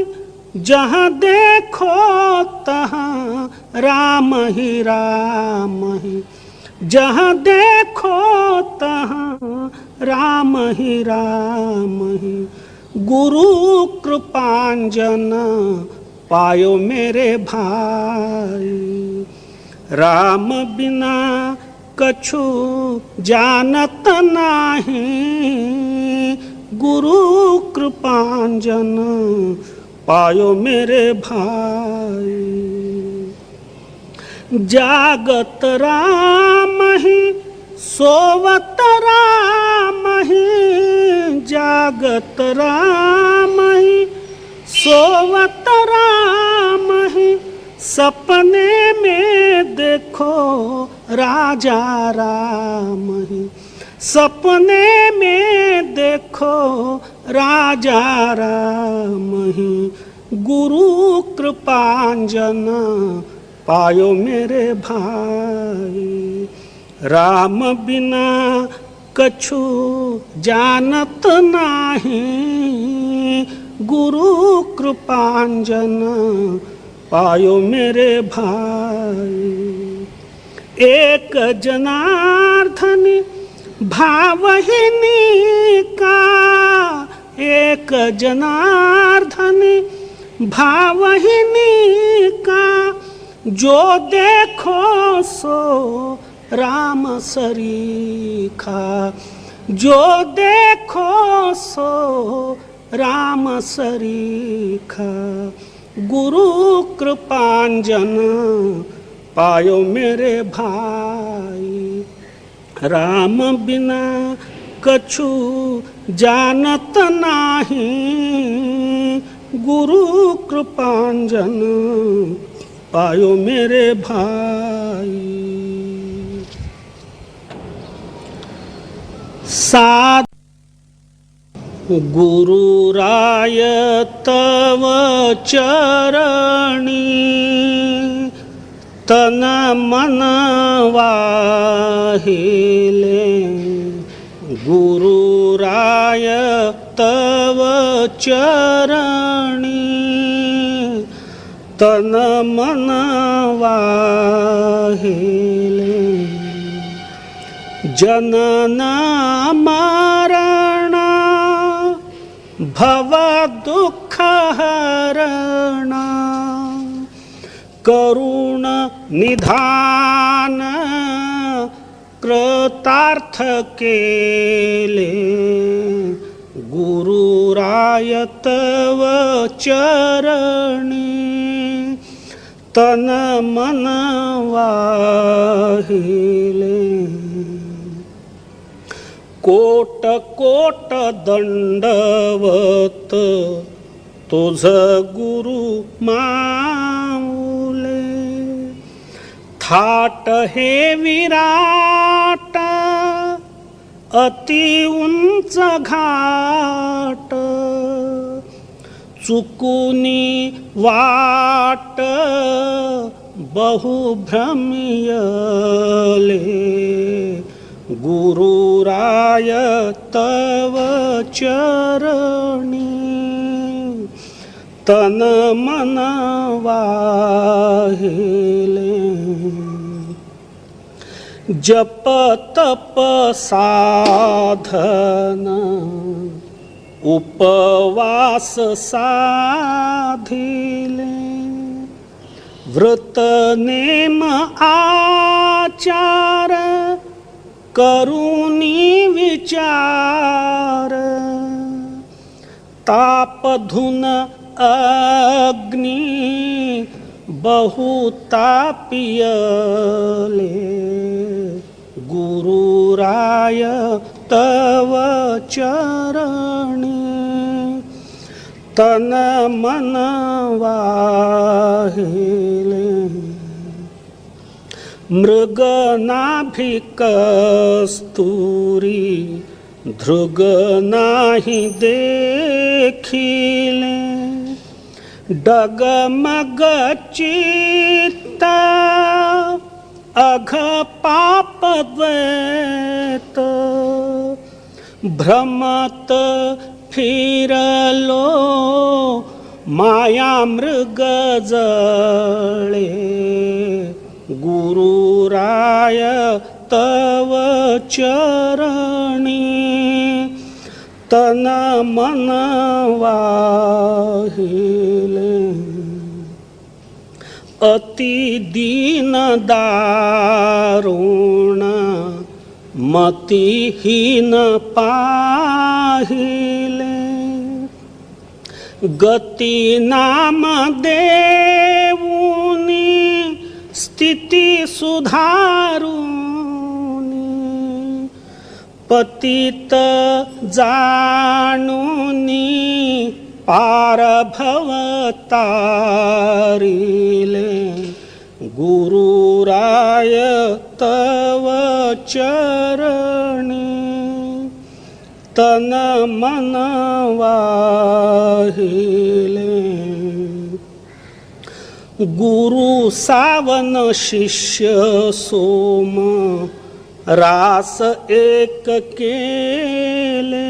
जहाँ देखो तहाँ राम ही राम ही, जहाँ देखो तहाँ राम ही राम ही। गुरु कृपांजन पायो मेरे भाई, राम बिना कछु जानत नाही, गुरु कृपांजन पायो मेरे भाई। जागत रामहि सोवत रामहि, जागत रामहि सोवत रामहि, सपने में देखो राजा रामहि, सपने में देखो राजा रामहि, गुरु कृपांजन पायो मेरे भाई, राम बिना कछु जानत नाही, गुरु कृपांजन पायो मेरे भाई। एक जनार्दन भावहिनी का, एक जनार्दन भावहिनी का, जो देखो सो राम सरीखा, जो देखो सो राम सरीखा, गुरु कृपांजन पायो मेरे भाई, राम बिना कछु जानत नाही, गुरु कृपांजन पायो मेरे भाई। साध गुरु राय तव चरणी, तन मन वाहिले, गुरु राय तव चरणी, तन मन वाहिले, जनन मरण भव दुख हरण, करुण निधान कृतार्थ केले, गुरु राय तव चरणी, तन मन वाहिले, कोट कोट दंडवत तुझ गुरु माऊले, थाट हे विराट अति उंच घाट, चुकुनी वाट बहु भ्रमियले, गुरु राय तव चरणी, तन मन वाहिले, जप तप साधन उपवास साधिले, व्रत नेम आचार करुणी विचार, ताप धुन अग्नि बहुतापियले, गुरु राय तव चरणी, तन मन वाहिले, मृग नाभि कस्तूरी धृग नाही देखिले, डगमग चित्त अघ पाप द्वैत, भ्रमत फिरलो माया मृग जळे, गुरु राय तव चरणी, तन मन वाहिले, अति दीन दारुण मतिहीन पाहिले, गति नाम देऊनी स्थिति सुधारुनी पतित जाणुनी पार भवतारिले गुरुराय तव चरणी तन मन वाहिले गुरु सावन शिष्य सोम रास एक केले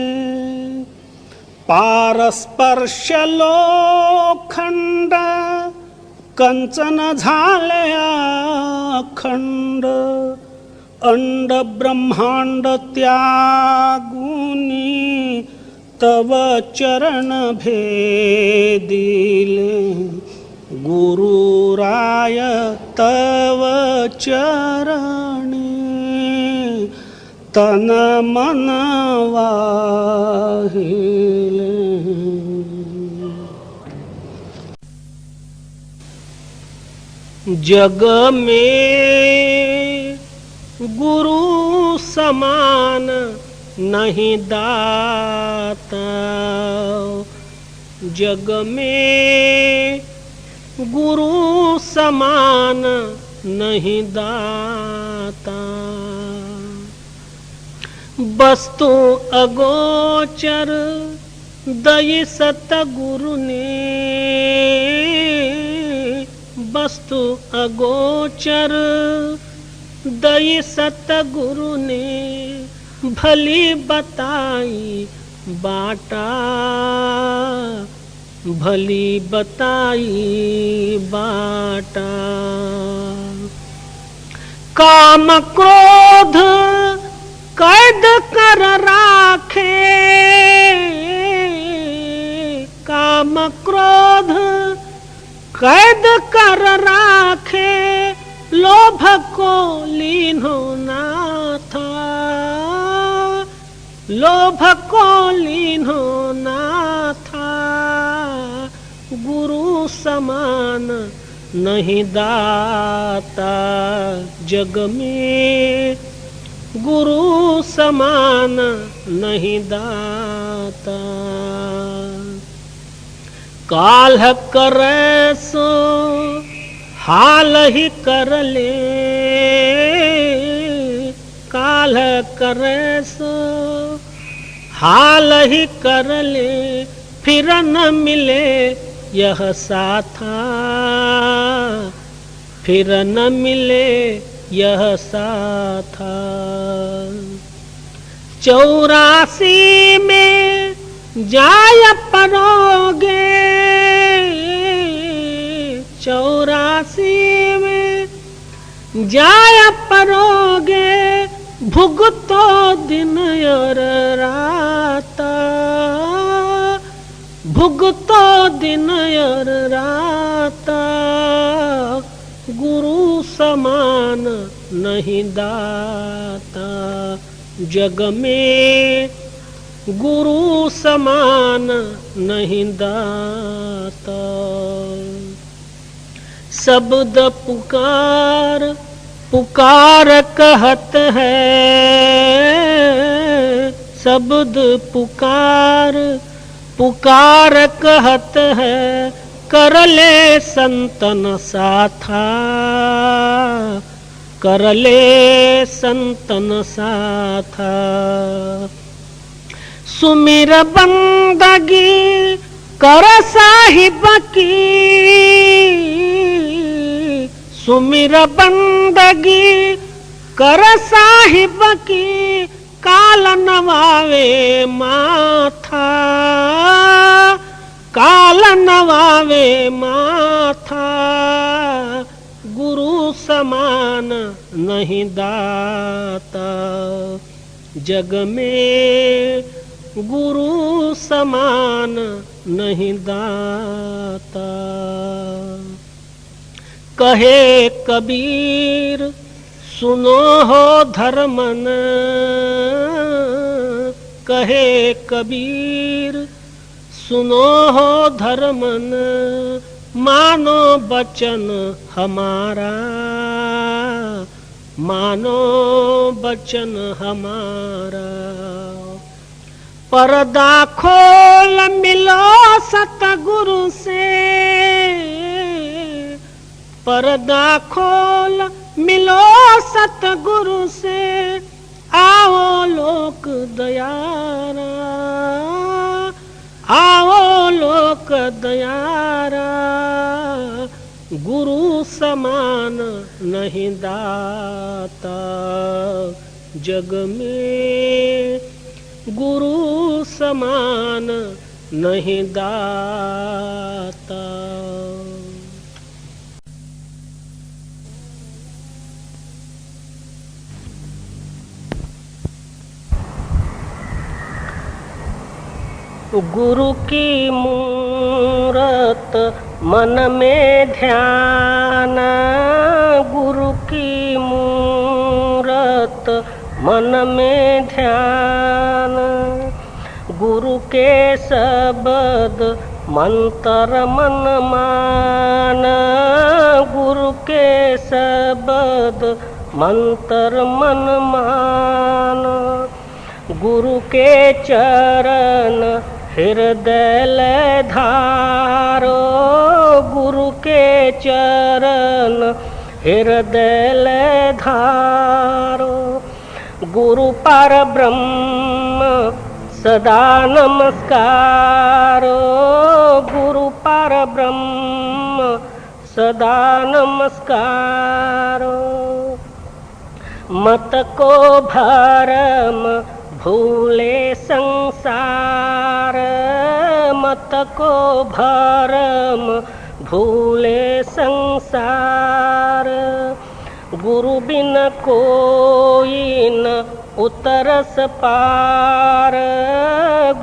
पारस्पर्श लोखंड कंचन झाले अखंड अंड ब्रह्मांड त्यागुनी तव चरण भेदिले गुरुराय तव चरणी तन मन वाहिले जग में गुरु समान नहीं दाता जग में गुरु समान नहीं दाता वस्तु अगोचर दई सतगुरु ने वस्तु अगोचर दई सतगुरु ने भली बताई बाटा भली बताई बाटा काम क्रोध कैद कर राखे काम क्रोध कैद कर राखे लोभ को लीनो ना था लोभ को लीनो ना था गुरु समान नहीं दाता जग में गुरु समान नहीं दाता काल्ह करे सो हाल ही कर ले काल्ह करे सो हाल ही कर ले फिर न मिले यह साथा फिर न मिले यह साथा 84 में जाय परोगे 84 में जाय परोगे भुगतो दिन और रात भुगतो दिन और रात गुरु समान नहीं दाता जग में गुरु समान नहीं दाता शब्द पुकार पुकार कहत है शब्द पुकार पुकार कहत है कर ले संतन साथा कर ले संतन साथा सुमिर बंदगी कर साहिब की सुमिर बंदगी कर साहिब की काल नवावे माथा काल नवावे माथा गुरु समान नहीं दाता जग में गुरु समान नहीं दाता कहे कबीर सुनो हो धर्मन कहे कबीर सुनो हो धर्मन मानो बचन हमारा मानो बचन हमारा। पर्दा खोल मिलो सतगुरु से, पर्दा खोल मिलो सतगुरु से, आओ लोक दयारा, आओ लोक दयारा। गुरु समान नहीं दाता जग में, गुरु समान नहीं दाता। गुरु की मूरत मन में ध्यान, गुरु की मूरत मन में ध्यान। गुरु के शब्द मंत्र मन मान, गुरु के शब्द मंत्र मन मान। गुरु के चरण हृदय धारो, गुरु के चरण हृदय धारो। गुरु पर ब्रह्म सदा नमस्कारो, गुरु पर ब्रह्म सदा नमस्कारो। मत को भरम भूले संसार, मत को भरम भूले संसार। गुरु बिन कोई न उतरस पार,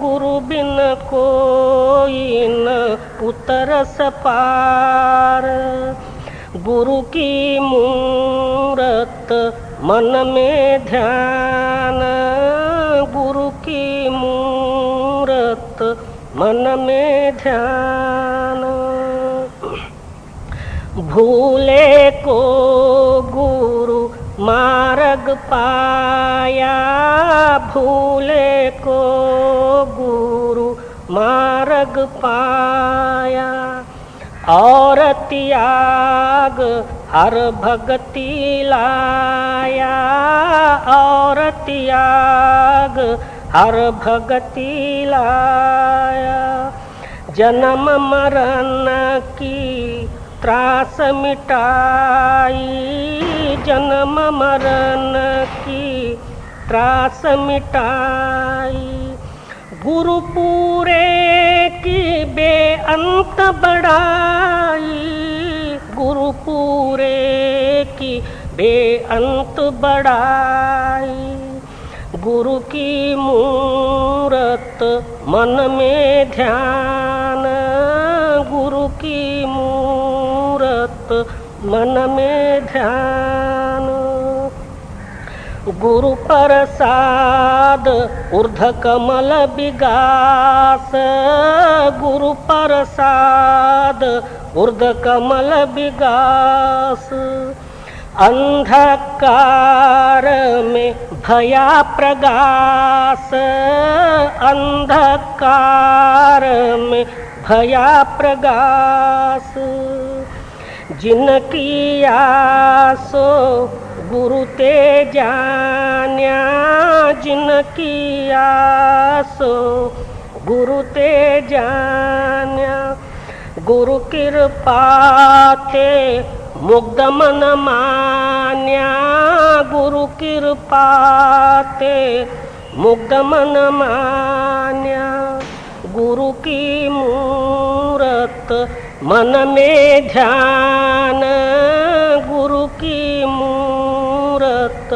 गुरु बिन कोई न उतरस पार। गुरु की मूरत मन में ध्यान, गुरु की मूरत मन में ध्यान। भूले को गुरु मार्ग पाया, भूले को गुरु मार्ग पाया। और त्याग हर भक्ति लाया, और त्याग हर भक्ति लाया। जन्म मरण की त्रास मिटाई, जन्म मरण की त्रास मिटाई। गुरु पूरे की बेअंत बढ़ाई, गुरु पूरे की बेअंत बढ़ाई। गुरु की मूरत मन में ध्यान, गुरु की मूरत मन में ध्यान। गुरु प्रसाद ऊर्ध कमल विगास, गुरु प्रसाद ऊर्ध कमल विगास। अंधकार में भया प्रगास, अंधकार में भया प्रगास। जिनकी आसो गुरु ते जान्या, जिनकी आसो गुरु ते जान्या। गुरु कृपा ते मुग्ध मन मान्या, गुरु कृपा ते मुग्ध मन मान्या। गुरु की मूरत मन में ध्यान, गुरु की मूरत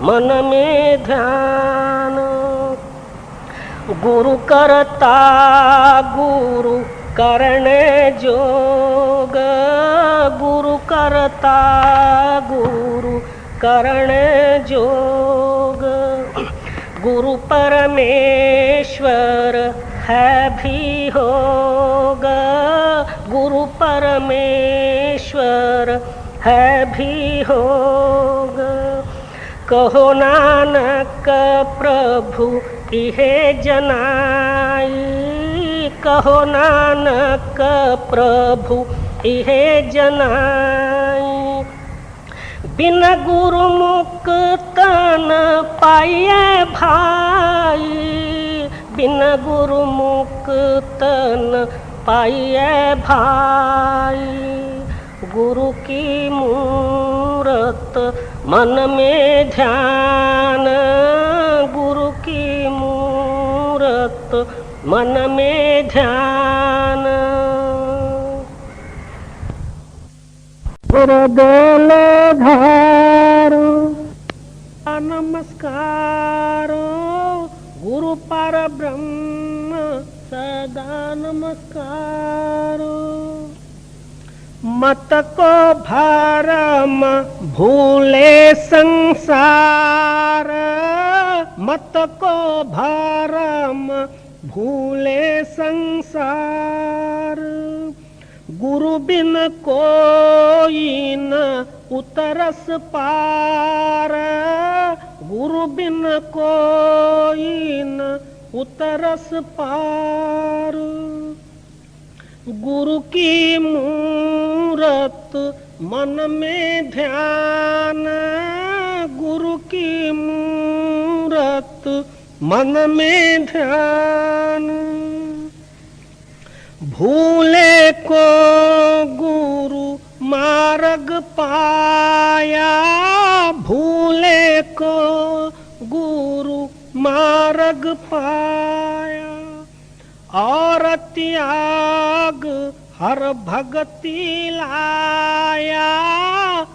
मन में ध्यान। गुरु करता गुरु करण जोग, गुरु करता गुरु करण जोग। गुरु परमेश्वर है भी होगा, गुरु परमेश्वर है भी होगा। कहो नानक प्रभु इहे जनाई, कहो नानक प्रभु इहे जनाई। बिन गुरुमुख तन पाइए भाई, बिन गुरुमुख तन पाइए भाई। गुरु की मूरत मन में ध्यान, गुरु की मूरत मन में ध्यान। गुरुदेव धारो नमस्कारो, गुरु पर ब्रह्म सदा नमस्कारो। मत को भरम भूले संसार, मत को भरम भूले संसार। गुरु बिन कोई न उतरस पार, गुरु बिन कोई न उतरस पार। गुरु की मूरत मन में ध्यान, गुरु की मूरत मन में ध्यान। भूले को गुरु मार्ग पाया, भूले को गुरु मार्ग पाया। और त्याग हर भक्ति लाया,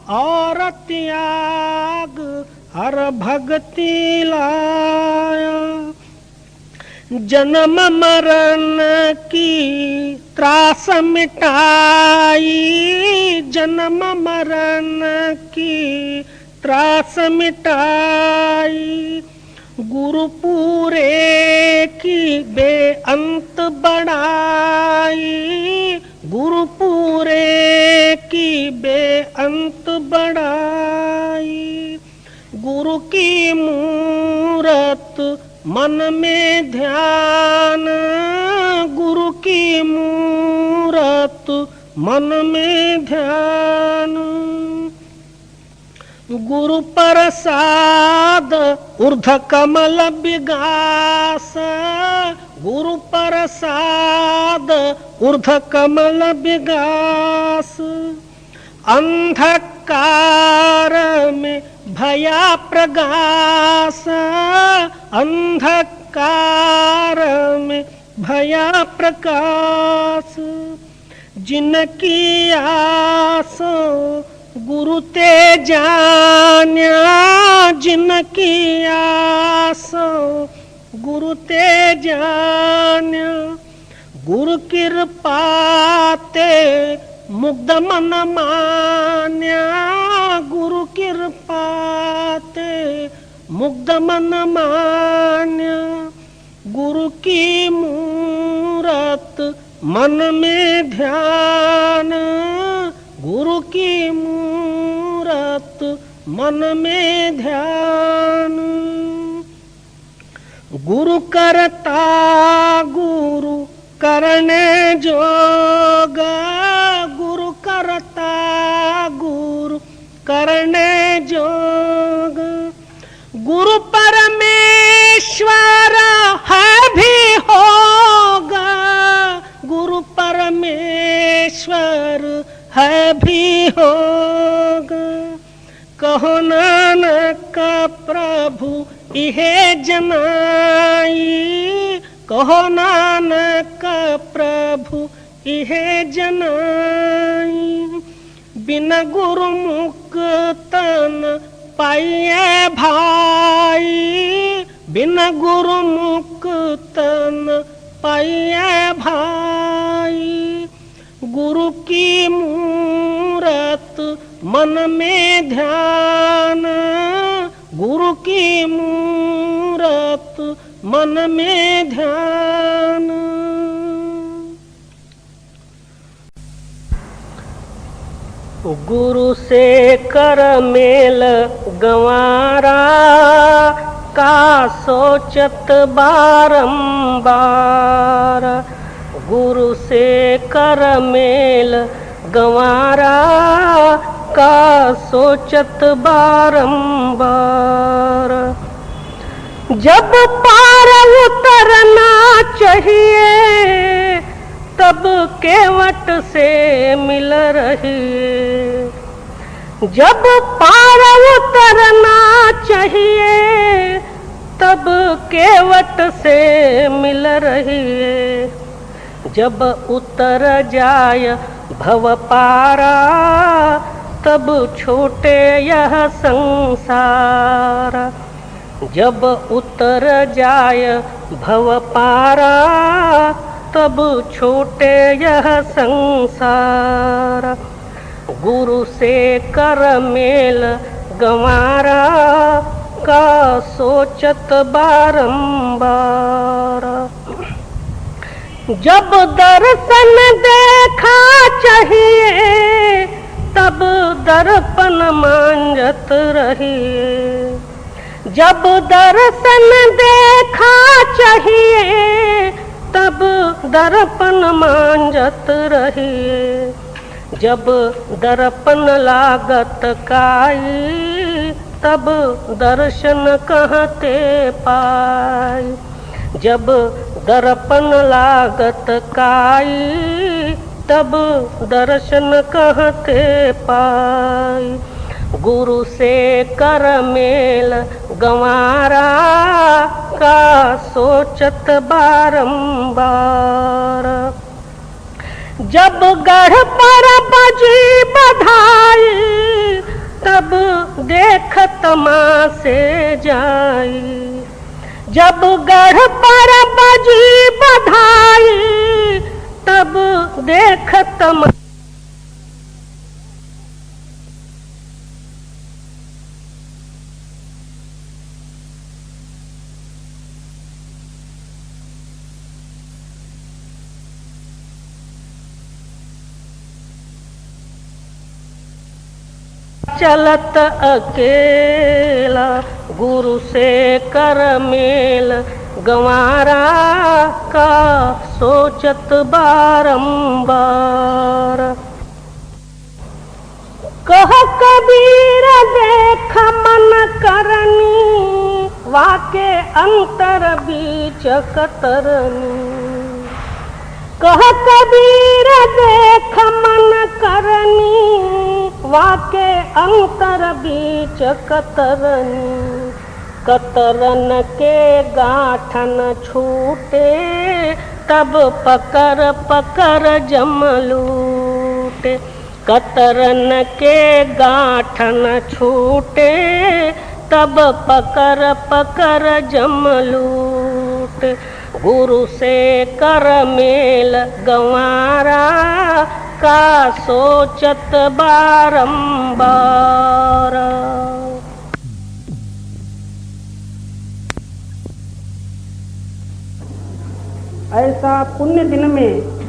और त्याग हर भक्ति लाया। जन्म मरण की त्रास मिटाई, जन्म मरण की त्रास मिटाई। गुरु पूरे की बेअंत बढ़ाई, गुरु पूरे की बेअंत बढ़ाई। गुरु की मूरत मन में ध्यान, गुरु की मूरत मन में ध्यान। गुरु प्रसाद ऊर्ध कमल विगास, गुरु प्रसाद ऊर्ध कमल विगास। अंधकार में भया प्रगास, अंधकार में भया प्रकाश। जिनकी आस गुरु ते जान्या, जिनकी आस गुरु ते जान्या। गुरु कृपा ते मुग्ध मन मान्या, गुरु कृपा ते मुग्ध मन मान्या। गुरु की मूरत मन में ध्यान, गुरु की मूरत मन में ध्यान। गुरु करता गुरु करने जोगा, गुरु करता गुरु करने जोगा। गुरु परमेश्वर है भी होगा, गुरु परमेश्वर है भी होगा। कहो नानक प्रभु इहे जनाई, कहो नानक प्रभु इहे जनाई। बिन गुरुमुख तन पाइए भाई, बिन गुरुमुख तन पाइए भाई। गुरु की मूरत मन में ध्यान, गुरु की मूरत मन में ध्यान। गुरु से कर मेल गंवारा, का सोचत बारंबार। गुरु से कर मेल गंवारा, का सोचत बारंबार। जब पार उतरना चाहिए, तब केवट से मिल रही। जब पार उतरना चाहिए, तब केवट से मिल रही। जब उतर जाय भव पारा, तब छूटे यह संसार। जब उतर जाय भव पारा, तब छूटे यह संसार। गुरु से कर मेल गंवारा, का सोचत बारंबार। जब दर्शन देखा चाहिए, तब दर्पण मांजत रहिए। जब दर्शन देखा चाहिए, तब दर्पण मांजत रहिए। जब दर्पण लागत काई, तब दर्शन कहते पाई। जब दर्पण लागत काई, तब दर्शन कहते पाई। गुरु से कर मेल गंवारा, का सोचत बारंबार। जब गढ़ पर बजी बधाई, तब देखत माँ से जाई। जब गढ़ पर बजी बधाई, तब देखत माँ। चलत अकेला, गुरु से कर मेल गंवारा, का सोचत बारंबार। कह कबीर देख मन करनी, वाके अंतर बीच कतरनी। कह कबीर देख मन करनी, वाके अंतर बीच कतरनी। कतरन के गाठन छूटे, तब पकर पकर जमलूटे। कतरन के गाठन छूटे, तब पकर पकर जमलूट। गुरु से कर मेल गंवारा, का सोचत बारंबार। ऐसा पुण्य दिन में